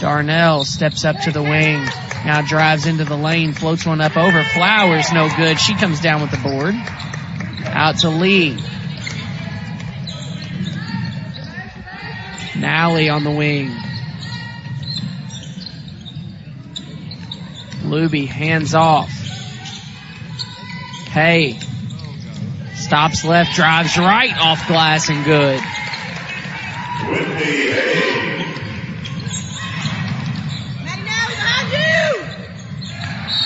Darnell steps up to the wing. Now drives into the lane, floats one up over. Flowers, no good. She comes down with the board. Out to Lee. Nally on the wing. Luby hands off. Hay stops left, drives right, off glass and good.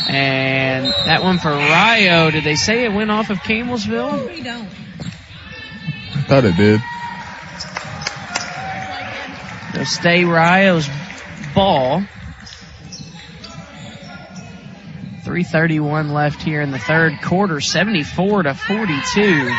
And that one for Rio. Did they say it went off of Campbellsville? We don't. I thought it did. It'll stay Rio's ball. 3:31 left here in the third quarter, 74-42.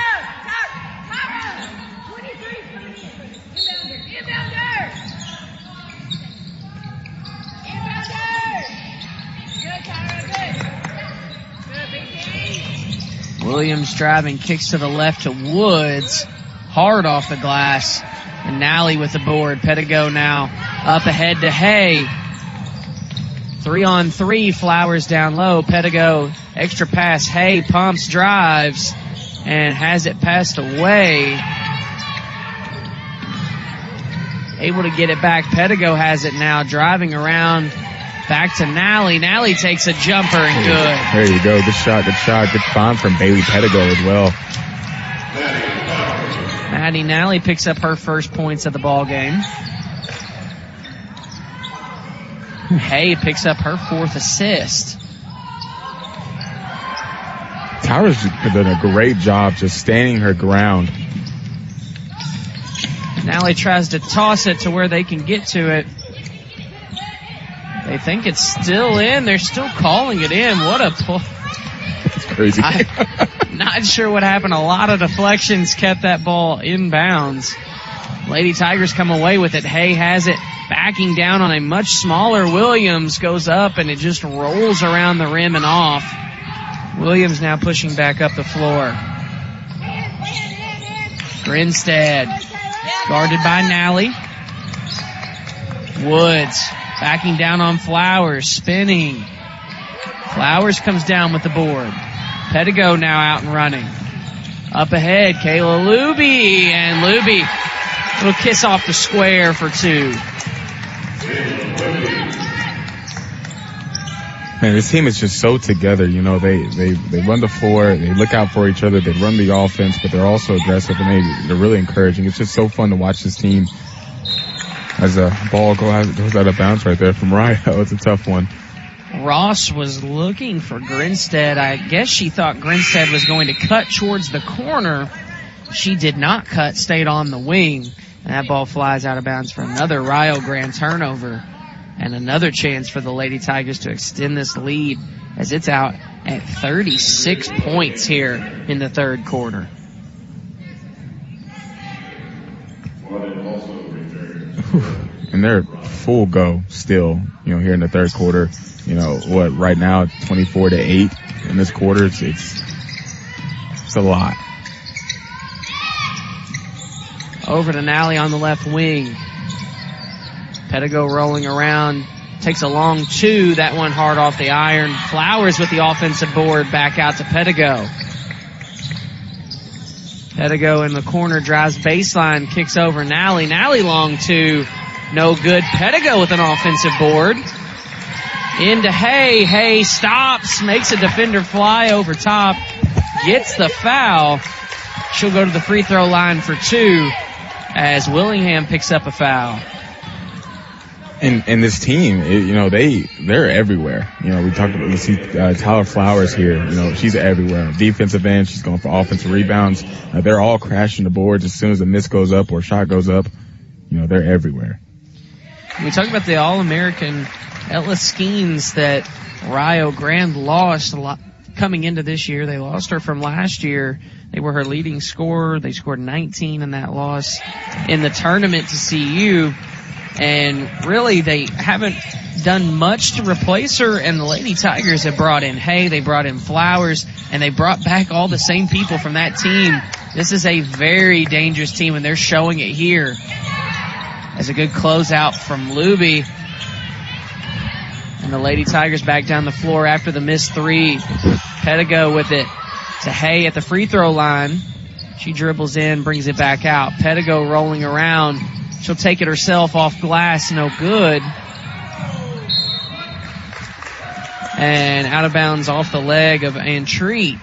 Williams driving, kicks to the left to Woods. Hard off the glass. And Nally with the board. Pettigo now up ahead to Hay. 3-on-3, Flowers down low. Pettigo, extra pass. Hay pumps, drives, and has it passed away. Able to get it back. Pettigo has it now, driving around. Back to Nally. Nally takes a jumper and good. There you go. Good shot. Good shot. Good find from Bailey Pettigo as well. Maddie Nally picks up her first points of the ball game. Hay picks up her fourth assist. Tyra's done a great job just standing her ground. Nally tries to toss it to where they can get to it. They think it's still in. They're still calling it in. What a pull. It's crazy. Not sure what happened. A lot of deflections kept that ball inbounds. Lady Tigers come away with it. Hay has it, backing down on a much smaller Williams. Goes up and it just rolls around the rim and off. Williams now pushing back up the floor. Grinstead guarded by Nally. Woods backing down on Flowers, spinning. Flowers comes down with the board. Pettigo now out and running. Up ahead, Kayla Luby, and Luby will kiss off the square for 2. Man, this team is just so together. You know, they run the floor, they look out for each other, they run the offense, but they're also aggressive, and they're really encouraging. It's just so fun to watch this team as a ball goes out of bounds right there from Rio. It's a tough one. Ross was looking for Grinstead. I guess she thought Grinstead was going to cut towards the corner. She did not cut, stayed on the wing, and that ball flies out of bounds for another Rio Grande turnover. And another chance for the Lady Tigers to extend this lead as it's out at 36 points here in the third quarter. And they're full go still, you know, here in the third quarter. You know, right now, 24-8 in this quarter. It's a lot. Over to Nally on the left wing. Pedigo rolling around, takes a long 2. That one hard off the iron. Flowers with the offensive board, back out to Pedigo. Pedigo in the corner, drives baseline, kicks over Nally. Nally long 2, no good. Pedigo with an offensive board. Into Hay. Hay stops, makes a defender fly over top, gets the foul. She'll go to the free throw line for 2 as Willingham picks up a foul. And this team, you know, they're everywhere. You know, we see Tyler Flowers here. You know, she's everywhere. Defensive end, she's going for offensive rebounds. They're all crashing the boards as soon as a miss goes up or shot goes up. You know, they're everywhere. We talk about the All-American Ella Skeens that Rio Grande lost a lot coming into this year. They lost her from last year. They were her leading scorer. They scored 19 in that loss in the tournament to CU. And really, they haven't done much to replace her, and the Lady Tigers have brought in Hay, they brought in Flowers, and they brought back all the same people from that team. This is a very dangerous team, and they're showing it here. As a good closeout from Luby. And the Lady Tigers back down the floor after the missed 3. Pedigo with it to Hay at the free throw line. She dribbles in, brings it back out. Pedigo rolling around. She'll take it herself off glass, no good. And out of bounds off the leg of Antreat.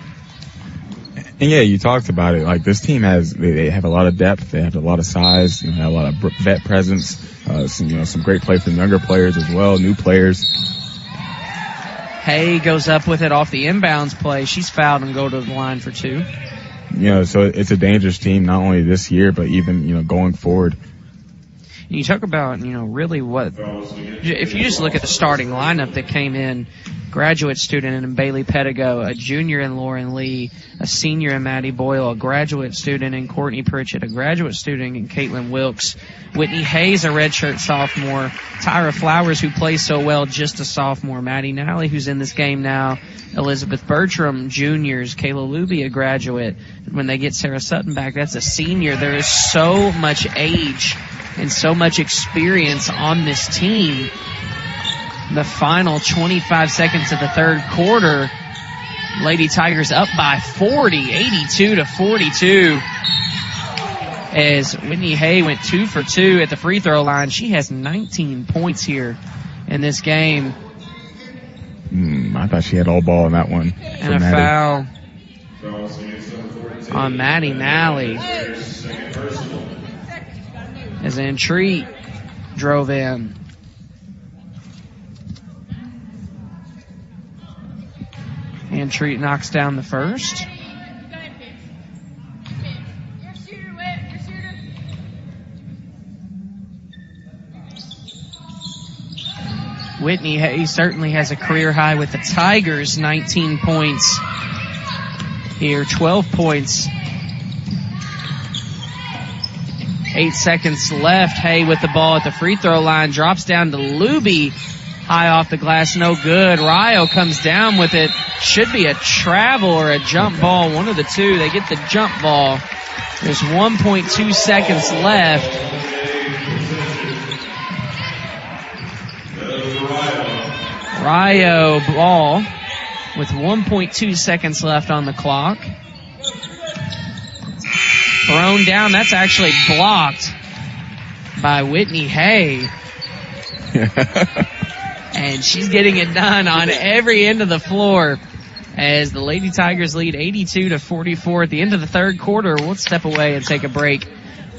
And yeah, you talked about it. Like, this team they have a lot of depth. They have a lot of size. You know, have a lot of vet presence. Some great play from younger players as well, new players. Hay goes up with it off the inbounds play. She's fouled and go to the line for 2. You know, so it's a dangerous team, not only this year, but even, you know, going forward. And you talk about, you know, really if you just look at the starting lineup that came in, graduate student in Bailey Pedigo, a junior in Lauren Lee, a senior in Maddie Boyle, a graduate student in Courtney Pritchett, a graduate student in Caitlin Wilkes, Whitney Hayes, a redshirt sophomore, Tyra Flowers, who plays so well, just a sophomore, Maddie Nally, who's in this game now, Elizabeth Bertram, juniors, Kayla Luby, a graduate. When they get Sarah Sutton back, that's a senior. There is so much age and so much experience on this team. The final 25 seconds of the third quarter, Lady Tigers up by 40, 82-42. As Whitney Hay went 2 for 2 at the free throw line. She has 19 points here in this game. I thought she had all ball in that one. And a foul on Maddie Nally as Antreat drove in. Antreat knocks down the first. Whitney Hay certainly has a career high with the Tigers, 19 points here, 12 points. 8 seconds left. Hay with the ball at the free throw line, drops down to Luby. High off the glass, no good. Rio comes down with it. Should be a travel or a jump ball, one of the two. They get the jump ball. There's 1.2 seconds left. Rio ball with 1.2 seconds left on the clock. thrown down. That's actually blocked by Whitney Hay. And she's getting it done on every end of the floor as the Lady Tigers lead 82-44 at the end of the third quarter. We'll step away and take a break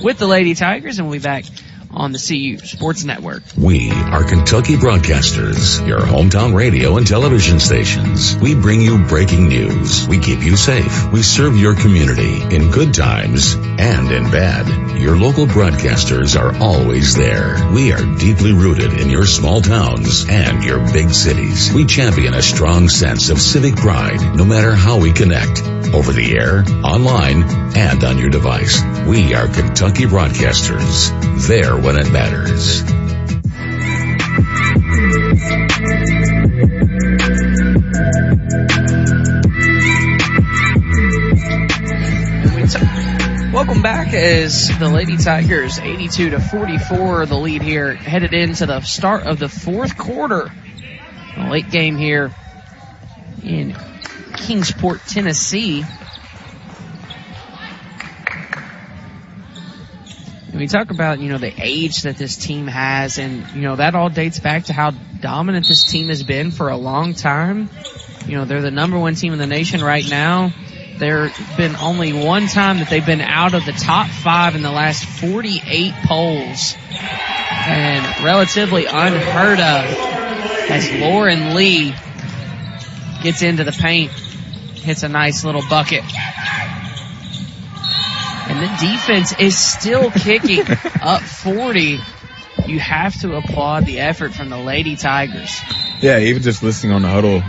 with the Lady Tigers, and we'll be back on the CU Sports Network. We are Kentucky Broadcasters, your hometown radio and television stations. We bring you breaking news. We keep you safe. We serve your community in good times and in bad. Your local broadcasters are always there. We are deeply rooted in your small towns and your big cities. We champion a strong sense of civic pride, no matter how we connect. Over the air, online, and on your device. We are Kentucky Broadcasters. There when it matters. Welcome back as the Lady Tigers 82-44 the lead here, headed into the start of the fourth quarter. A late game here in Kingsport, Tennessee. And we talk about, the age that this team has, and, that all dates back to how dominant this team has been for a long time. They're the number one team in the nation right now. There's been only one time that they've been out of the top 5 in the last 48 polls. And relatively unheard of as Lauren Lee gets into the paint, hits a nice little bucket. And the defense is still kicking up 40. You have to applaud the effort from the Lady Tigers. Yeah, even just listening on the huddle,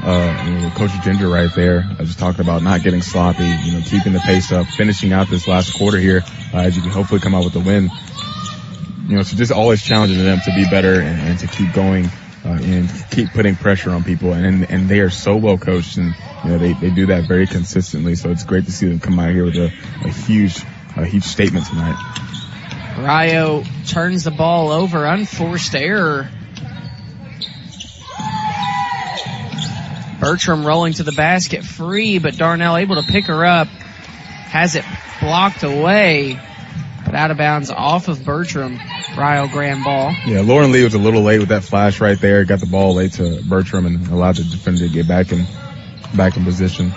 Coach Ginger right there, just talking about not getting sloppy, keeping the pace up, finishing out this last quarter here, as you can hopefully come out with a win. So just always challenging them to be better and to keep going, and keep putting pressure on people. And they are so well coached, and, they do that very consistently. So it's great to see them come out here with a huge statement tonight. Rio turns the ball over, unforced error. Bertram rolling to the basket free, but Darnell able to pick her up. Has it blocked away, but out of bounds off of Bertram. Rio grand ball. Yeah, Lauren Lee was a little late with that flash right there. Got the ball late to Bertram and allowed the defender to get back in position.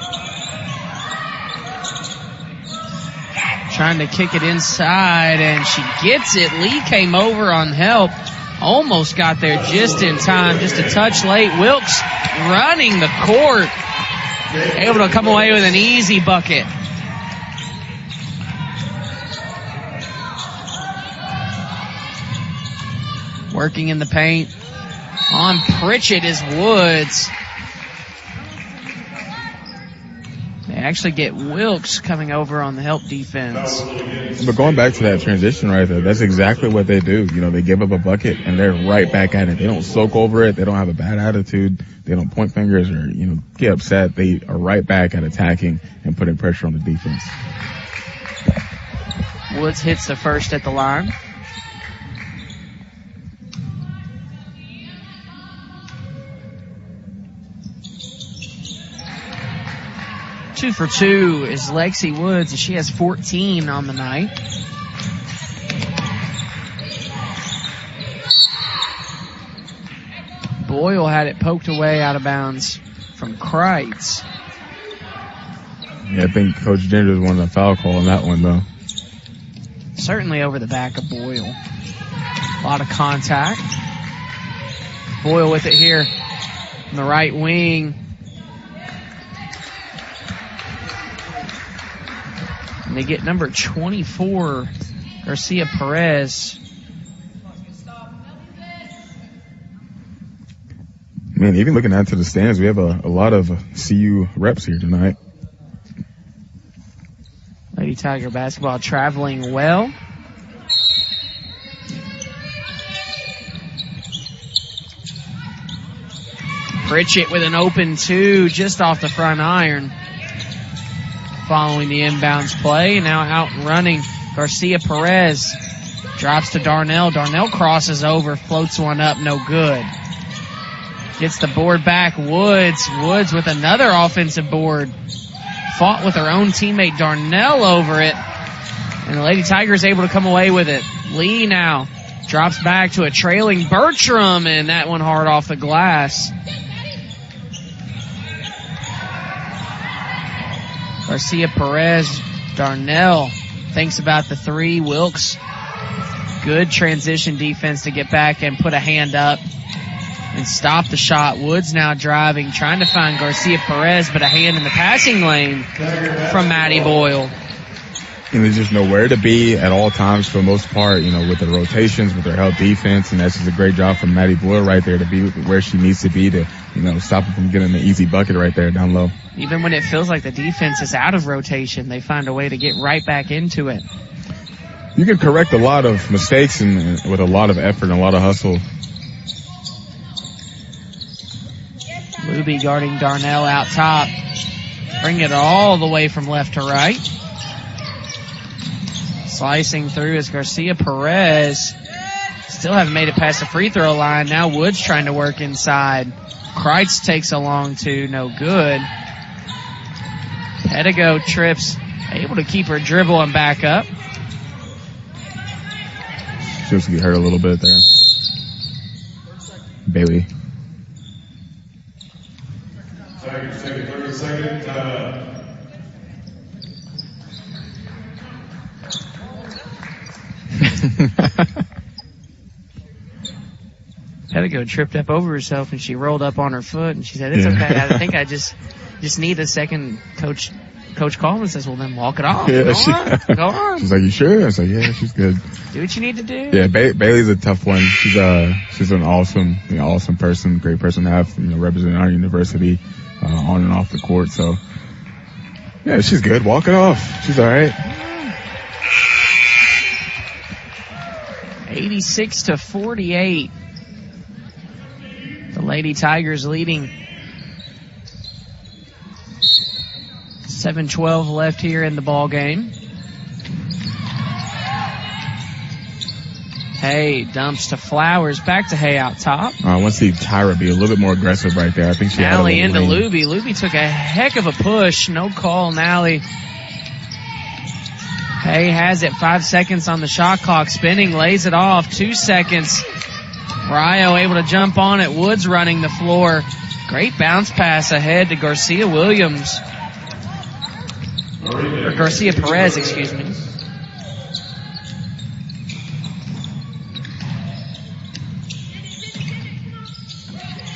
Trying to kick it inside, and she gets it. Lee came over on help. Almost got there just in time, just a touch late. Wilkes running the court, able to come away with an easy bucket. Working in the paint. On Pritchett is Woods. They actually get Wilkes coming over on the help defense. But going back to that transition right there, that's exactly what they do. They give up a bucket and they're right back at it. They don't soak over it. They don't have a bad attitude. They don't point fingers or, get upset. They are right back at attacking and putting pressure on the defense. Woods hits the first at the line. Two for two is Lexi Woods, and she has 14 on the night. Boyle had it poked away out of bounds from Kreitz. Yeah, I think Coach Ginger wanted a foul call on that one, though. Certainly over the back of Boyle. A lot of contact. Boyle with it here on the right wing. And they get number 24, Garcia Perez. Man, even looking out to the stands, we have a lot of CU reps here tonight. Lady Tiger basketball traveling well. Pritchett with an open 2 just off the front iron. Following the inbounds play. Now out and running. Garcia Perez drops to Darnell. Darnell crosses over, floats one up, no good. Gets the board back. Woods with another offensive board. Fought with her own teammate Darnell over it. And the Lady Tigers able to come away with it. Lee now drops back to a trailing Bertram, and that one hard off the glass. Garcia Perez, Darnell thinks about the three. Wilkes, good transition defense to get back and put a hand up and stop the shot. Woods now driving, trying to find Garcia Perez, but a hand in the passing lane from Maddie Boyle. And they just know where to be at all times for the most part, with the rotations, with their help defense, and that's just a great job from Maddie Boyle right there to be where she needs to be to, stop them from getting an easy bucket right there down low. Even when it feels like the defense is out of rotation, they find a way to get right back into it. You can correct a lot of mistakes and with a lot of effort and a lot of hustle. Luby guarding Darnell out top. Bring it all the way from left to right. Slicing through is Garcia Perez. Still haven't made it past the free throw line. Now Woods trying to work inside. Kreitz takes a long two, no good. Pedigo trips, able to keep her dribble and back up. Just get hurt a little bit there. Bailey. Second, 30 second, timeout. Pedigo tripped up over herself and she rolled up on her foot and she said, "It's okay. I think I just need a second." Coach Coleman says, "Well, then walk it off. Go on." She's like, "You sure?" I was like, "Yeah, she's good." Do what you need to do. Yeah, Bailey's a tough one. She's an awesome person, great person to have, representing our university on and off the court. So yeah, she's good. Walk it off. She's all right. 86-48. The Lady Tigers leading. 7:12 left here in the ball game. Hay dumps to Flowers. Back to Hay out top. I want to see Tyra be a little bit more aggressive right there. I think she Nally had a into little Luby. Luby took a heck of a push. No call, Nally. Hay has it. 5 seconds on the shot clock. Spinning, lays it off. 2 seconds. Rio able to jump on it. Woods running the floor. Great bounce pass ahead to Garcia Williams. Or Garcia Perez, excuse me.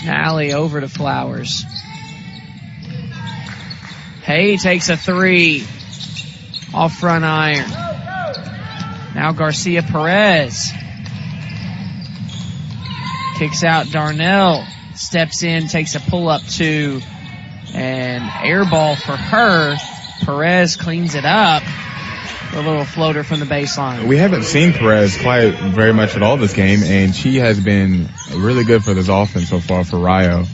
Nally over to Flowers. Hay takes a three. Off front iron. Now Garcia Perez. Kicks out Darnell. Steps in, takes a pull-up two. And air ball for her. Perez cleans it up. A little floater from the baseline. We haven't seen Perez quite very much at all this game, and she has been really good for this offense so far for Rio.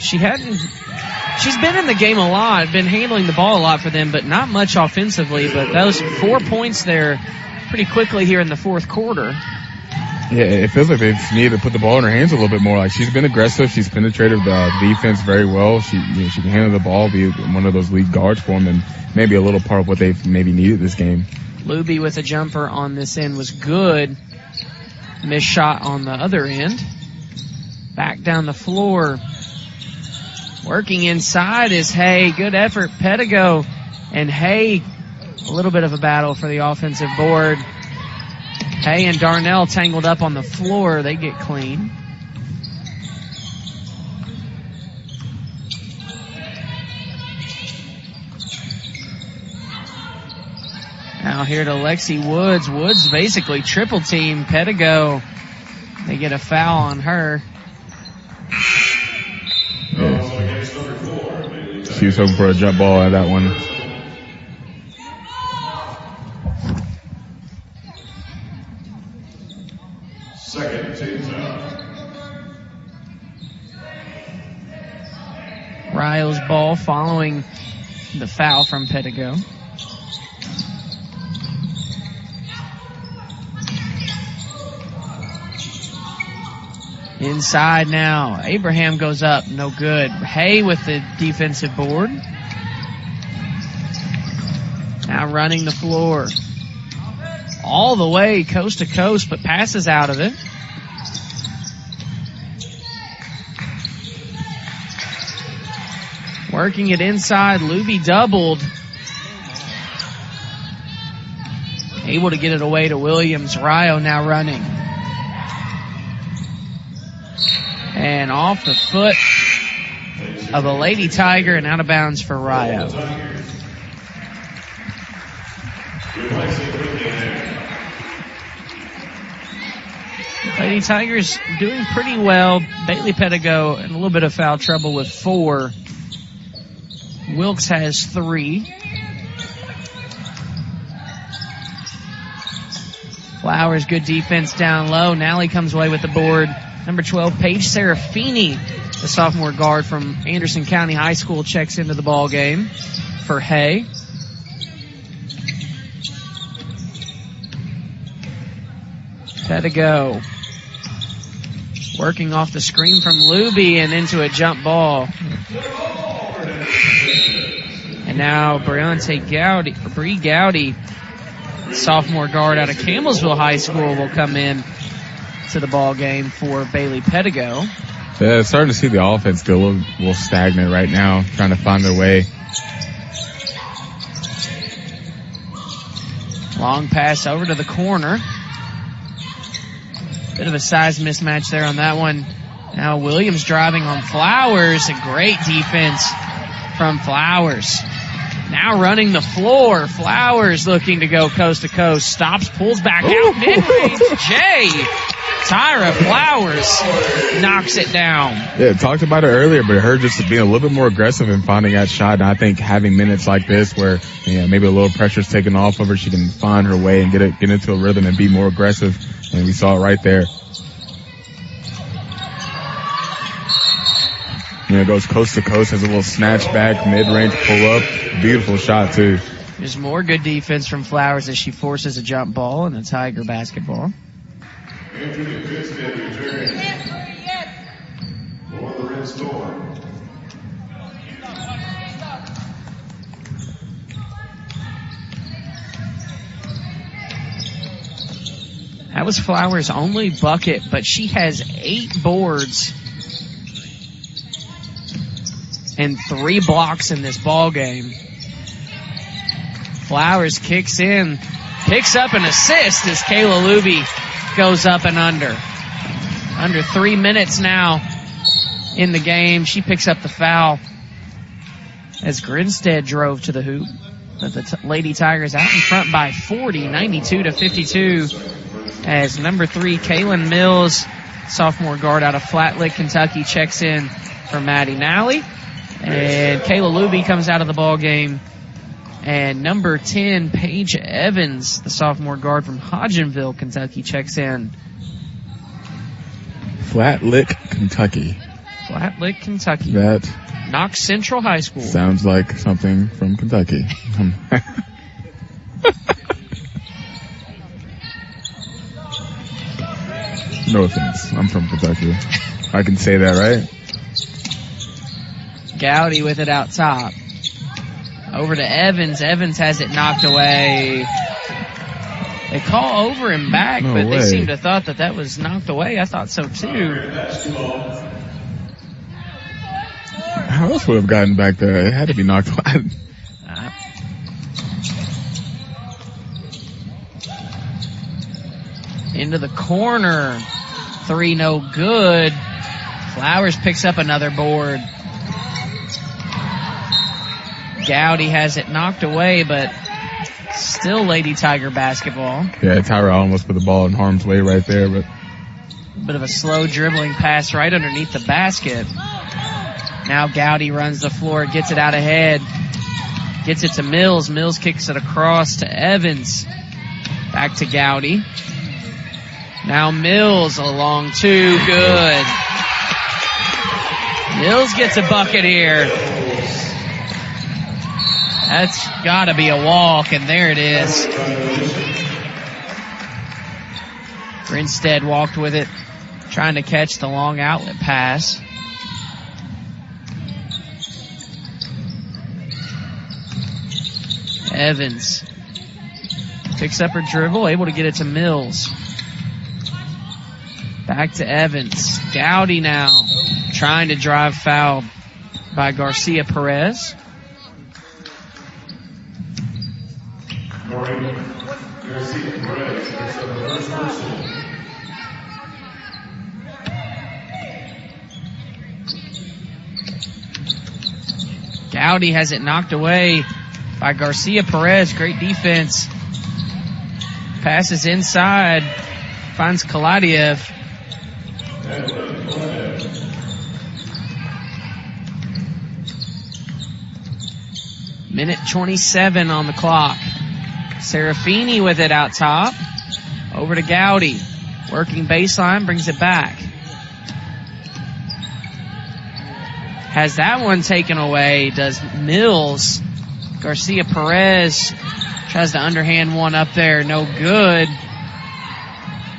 She's been in the game a lot, been handling the ball a lot for them, but not much offensively. But those 4 points there pretty quickly here in the fourth quarter. Yeah, it feels like they need to put the ball in her hands a little bit more. Like, she's been aggressive. She's penetrated the defense very well. She can handle the ball, be one of those lead guards for them, and maybe a little part of what they've maybe needed this game. Luby with a jumper on this end was good. Missed shot on the other end. Back down the floor. Working inside is Hay. Good effort, Pedigo. And Hay, a little bit of a battle for the offensive board. Hay and Darnell tangled up on the floor. They get clean. Now here to Lexi Woods. Woods basically triple team Pedigo. They get a foul on her. She was hoping for a jump ball at that one. Second, team's out. Rio's ball following the foul from Pedigo. Inside now. Abraham goes up. No good. Hay with the defensive board. Now running the floor. All the way coast to coast, but passes out of it. Working it inside. Luby doubled. Able to get it away to Williams. Rio now running. And off the foot of a Lady Tiger and out of bounds for Rio. Lady Tigers doing pretty well. Bailey Pedigo in a little bit of foul trouble with 4. Wilkes has 3. Flowers, good defense down low. Nally comes away with the board. Number 12, Paige Serafini, the sophomore guard from Anderson County High School, checks into the ball game for Hay. Pedigo working off the screen from Luby and into a jump ball. And now Bree Gowdy, sophomore guard out of Campbellsville High School, will come in to the ball game for Bailey Pedigo. Yeah, starting to see the offense get a little stagnant right now, trying to find their way. Long pass over to the corner. Bit of a size mismatch there on that one. Now Williams driving on Flowers. A great defense from Flowers. Now running the floor. Flowers looking to go coast to coast. Stops, pulls back out mid-range. Tyra Flowers knocks it down. Yeah, talked about it earlier, but her just being a little bit more aggressive and finding that shot. And I think having minutes like this where maybe a little pressure's taken off of her, she can find her way and get into a rhythm and be more aggressive. And we saw it right there. It goes coast to coast, has a little snatch back, mid-range pull-up. Beautiful shot, too. There's more good defense from Flowers as she forces a jump ball in the Tiger basketball. That was Flowers' only bucket, but she has 8 boards and 3 blocks in this ball game. Flowers kicks in, picks up an assist as Kayla Luby goes up and under. Under 3 minutes now in the game. She picks up the foul as Grinstead drove to the hoop. But the Lady Tigers out in front by 40, 92-52. As number 3, Kaylin Mills, sophomore guard out of Flat Lick, Kentucky, checks in for Maddie Nally. And Kayla Luby comes out of the ball game. And number 10, Paige Evans, the sophomore guard from Hodgenville, Kentucky, checks in. Flat Lick, Kentucky. Flat Lick, Kentucky. That Knox Central High School. Sounds like something from Kentucky. No offense. I'm from Kentucky. I can say that, right? Gowdy with it out top. Over to Evans. Evans has it knocked away. They call over and back, but they seem to have thought that was knocked away. I thought so too. How else would have gotten back there? It had to be knocked away. Into the corner. 3 no good. Flowers picks up another board. Gowdy has it knocked away, but still Lady Tiger basketball. Yeah, Tyra almost put the ball in harm's way right there, but a bit of a slow dribbling pass right underneath the basket. Now Gowdy runs the floor, gets it out ahead, gets it to Mills. Mills kicks it across to Evans. Back to Gowdy. Now Mills along 2, good. Mills gets a bucket here. That's gotta be a walk, and there it is. Grinstead walked with it, trying to catch the long outlet pass. Evans picks up her dribble, able to get it to Mills. Back to Evans. Gowdy now trying to drive foul by Garcia Perez. Garcia Perez picks up the first personal. Gowdy has it knocked away by Garcia Perez. Great defense. Passes inside. Finds Kaladiev. Minute 27 on the clock. Serafini with it out top. Over to Gowdy. Working baseline, brings it back. Has that one taken away. Does Mills. Garcia Perez tries to underhand one up there. No good.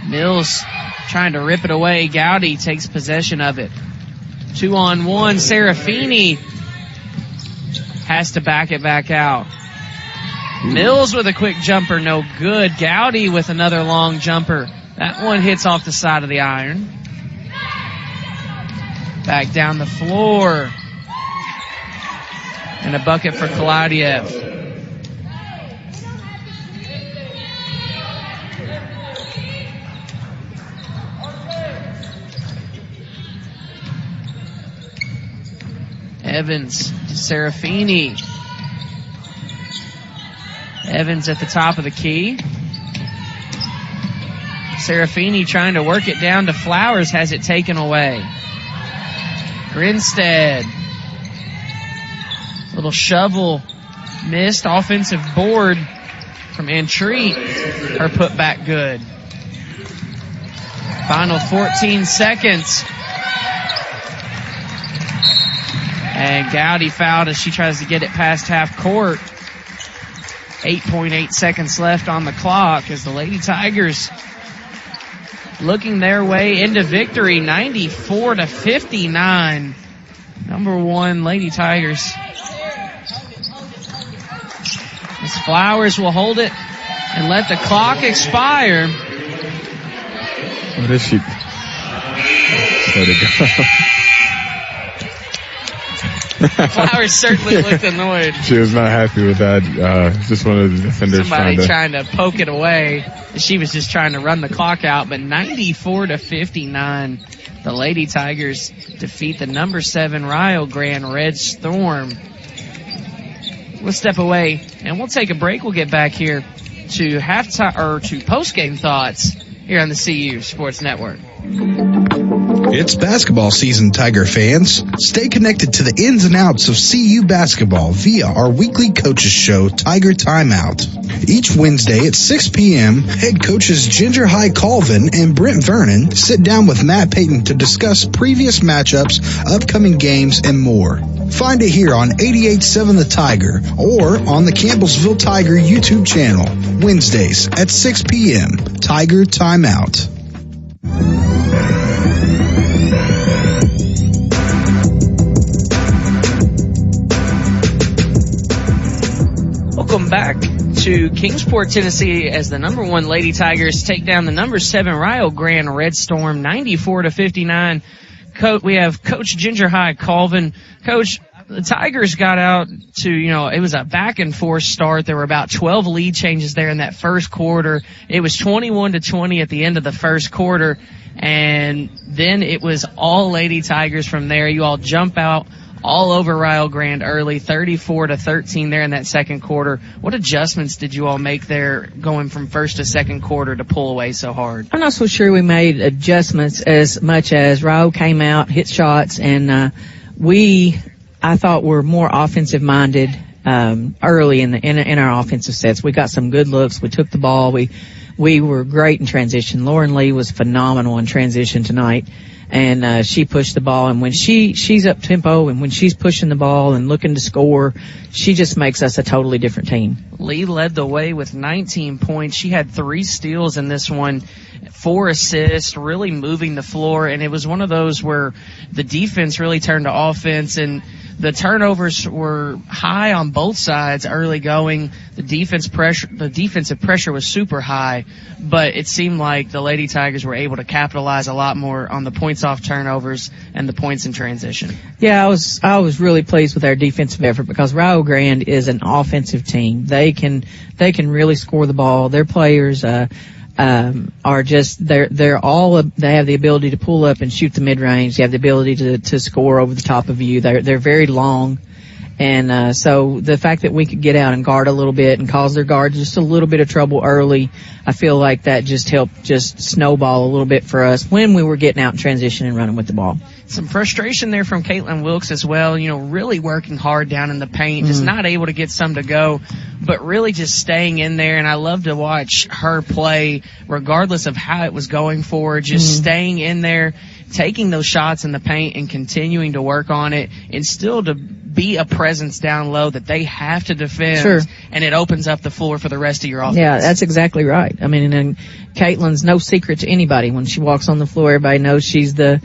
Mills trying to rip it away. Gowdy takes possession of it. 2-on-1. Serafini has to back it back out. Mills with a quick jumper. No good. Gowdy with another long jumper. That one hits off the side of the iron. Back down the floor. And a bucket for Kaladiev. Evans to Serafini. Evans at the top of the key. Serafini trying to work it down to Flowers, has it taken away. Grinstead. Little shovel missed. Offensive board from Entreat. Her put back good. Final 14 seconds. And Gowdy fouled as she tries to get it past half court. 8.8 seconds left on the clock as the Lady Tigers looking their way into victory, 94-59. Number one, Lady Tigers. As Flowers will hold it and let the clock expire. What is she? Let it go. Flowers certainly looked annoyed. She was not happy with that. Just one of the defenders trying to poke it away. She was just trying to run the clock out. But 94-59, the Lady Tigers defeat the number 7 Rio Grande Red Storm. We'll step away and we'll take a break. We'll get back here to halftime or to post-game thoughts here on the CU Sports Network. It's basketball season, Tiger fans. Stay connected to the ins and outs of CU basketball via our weekly coaches show, Tiger Timeout. Each Wednesday at 6 p.m., head coaches Ginger High Colvin and Brent Vernon sit down with Matt Payton to discuss previous matchups, upcoming games, and more. Find it here on 88.7 The Tiger or on the Campbellsville Tiger YouTube channel, Wednesdays at 6 p.m. Tiger Timeout. Welcome back to Kingsport, Tennessee, as the number 1 Lady Tigers take down the number 7 Rio Grande Red Storm, 94-59. We have Coach Ginger High Colvin. Coach, the Tigers got out to, it was a back and forth start. There were about 12 lead changes there in that first quarter. It was 21-20 at the end of the first quarter. And then it was all Lady Tigers from there. You all jump out all over Rio Grande early, 34-13 there in that second quarter. What adjustments did you all make there going from first to second quarter to pull away so hard? I'm not so sure we made adjustments as much as Rio came out, hit shots, and I thought were more offensive minded early in our offensive sets. We got some good looks. We took the ball. We were great in transition. Lauren Lee was phenomenal in transition tonight. And she pushed the ball, and when she's up tempo and when she's pushing the ball and looking to score, she just makes us a totally different team. Lee led the way with 19 points. She had 3 steals in this one, 4 assists, really moving the floor, and it was one of those where the defense really turned to offense, and the turnovers were high on both sides early going. The defensive pressure was super high, but it seemed like the Lady Tigers were able to capitalize a lot more on the points off turnovers and the points in transition. Yeah, I was really pleased with our defensive effort because Rio Grande is an offensive team. They can really score the ball. Their players are just they have the ability to pull up and shoot the mid range. They have the ability to score over the top of you. They're very long. And so the fact that we could get out and guard a little bit and cause their guard just a little bit of trouble early, I feel like that just helped just snowball a little bit for us when we were getting out in transition and running with the ball. Some frustration there from Caitlin Wilkes as well, really working hard down in the paint, just not able to get some to go, but really just staying in there. And I love to watch her play regardless of how it was going for her, just staying in there, taking those shots in the paint and continuing to work on it, and still to be a presence down low that they have to defend. Sure. And it opens up the floor for the rest of your offense. Yeah, that's exactly right. I mean, and Caitlin's no secret to anybody. When she walks on the floor, everybody knows she's the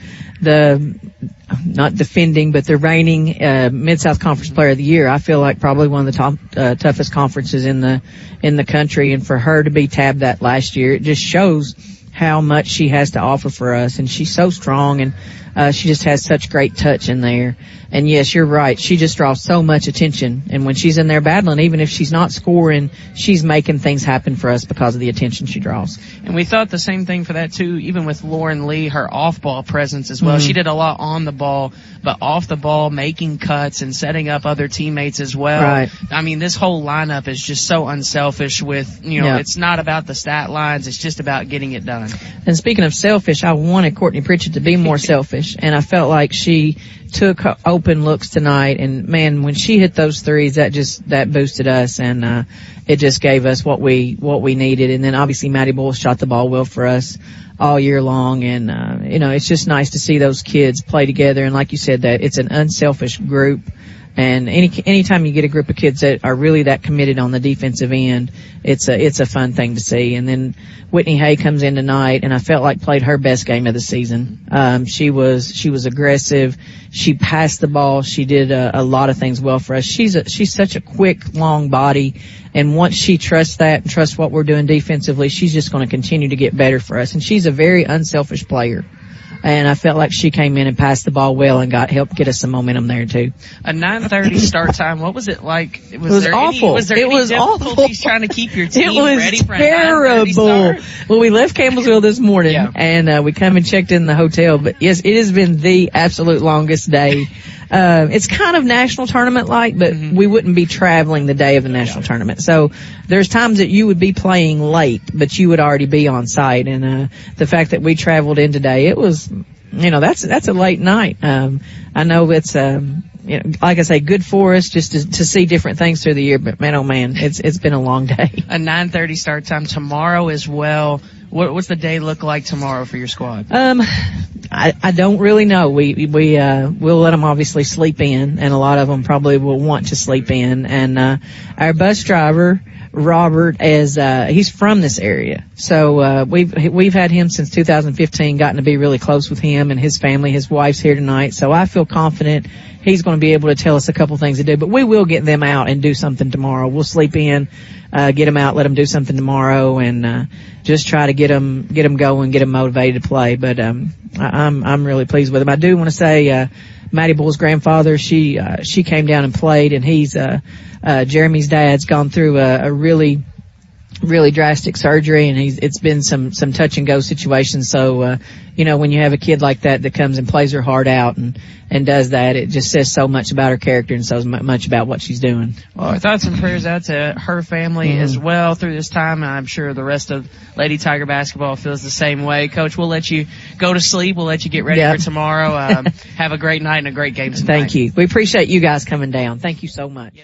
not defending, but the reigning Mid-South Conference Player of the Year. I feel like probably one of the toughest conferences in the country, and for her to be tabbed that last year, it just shows how much she has to offer for us. And she's so strong, and she just has such great touch in there. And yes, you're right. She just draws so much attention. And when she's in there battling, even if she's not scoring, she's making things happen for us because of the attention she draws. And we thought the same thing for that too, even with Lauren Lee, her off-ball presence as well. She did a lot on the ball, but off the ball, making cuts and setting up other teammates as well. Right. I mean, this whole lineup is just so unselfish with, it's not about the stat lines. It's just about getting it done. And speaking of selfish, I wanted Courtney Pritchett to be more selfish, and I felt like she took open looks tonight, and man, when she hit those threes, that boosted us, and it just gave us what we needed. And then obviously Maddie Bull shot the ball well for us all year long, and it's just nice to see those kids play together. And like you said, that it's an unselfish group. And anytime you get a group of kids that are really that committed on the defensive end, it's a fun thing to see. And then Whitney Hay comes in tonight, and I felt like played her best game of the season. She was aggressive. She passed the ball. She did a lot of things well for us. She's such a quick, long body. And once she trusts that and trusts what we're doing defensively, she's just going to continue to get better for us. And she's a very unselfish player. And I felt like she came in and passed the ball well and helped get us some momentum there too. A 9:30 start time. What was it like? It was awful. Was there any difficulties trying to keep your team ready for a 9:30 start? Well, we left Campbellsville this morning, and we come and checked in the hotel. But yes, it has been the absolute longest day. It's kind of national tournament like, but we wouldn't be traveling the day of the national tournament. So there's times that you would be playing late, but you would already be on site. And the fact that we traveled in today, it was, that's a late night. I know it's like I say, good for us just to see different things through the year. But man, oh man, it's been a long day. A 9:30 start time tomorrow as well. What's the day look like tomorrow for your squad? I don't really know. We'll let them obviously sleep in, and a lot of them probably will want to sleep in. And our bus driver, Robert, he's from this area, so we've had him since 2015. Gotten to be really close with him and his family. His wife's here tonight, so I feel confident he's going to be able to tell us a couple things to do. But we will get them out and do something tomorrow. We'll sleep in, get them out, let them do something tomorrow, and just try to get them going, get them motivated to play. But I'm really pleased with them. I do want to say Maddie Bull's grandfather, she came down and played, and he's Jeremy's dad's gone through a really drastic surgery, and it's been some touch and go situations. So when you have a kid like that comes and plays her heart out and does that, it just says so much about her character and so much about what she's doing. Well, our thoughts and prayers out to her family as well through this time, and I'm sure the rest of Lady Tiger basketball feels the same way. Coach, we'll let you go to sleep. We'll let you get ready for tomorrow. Have a great night and a great game tonight. Thank you. We appreciate you guys coming down. Thank you so much.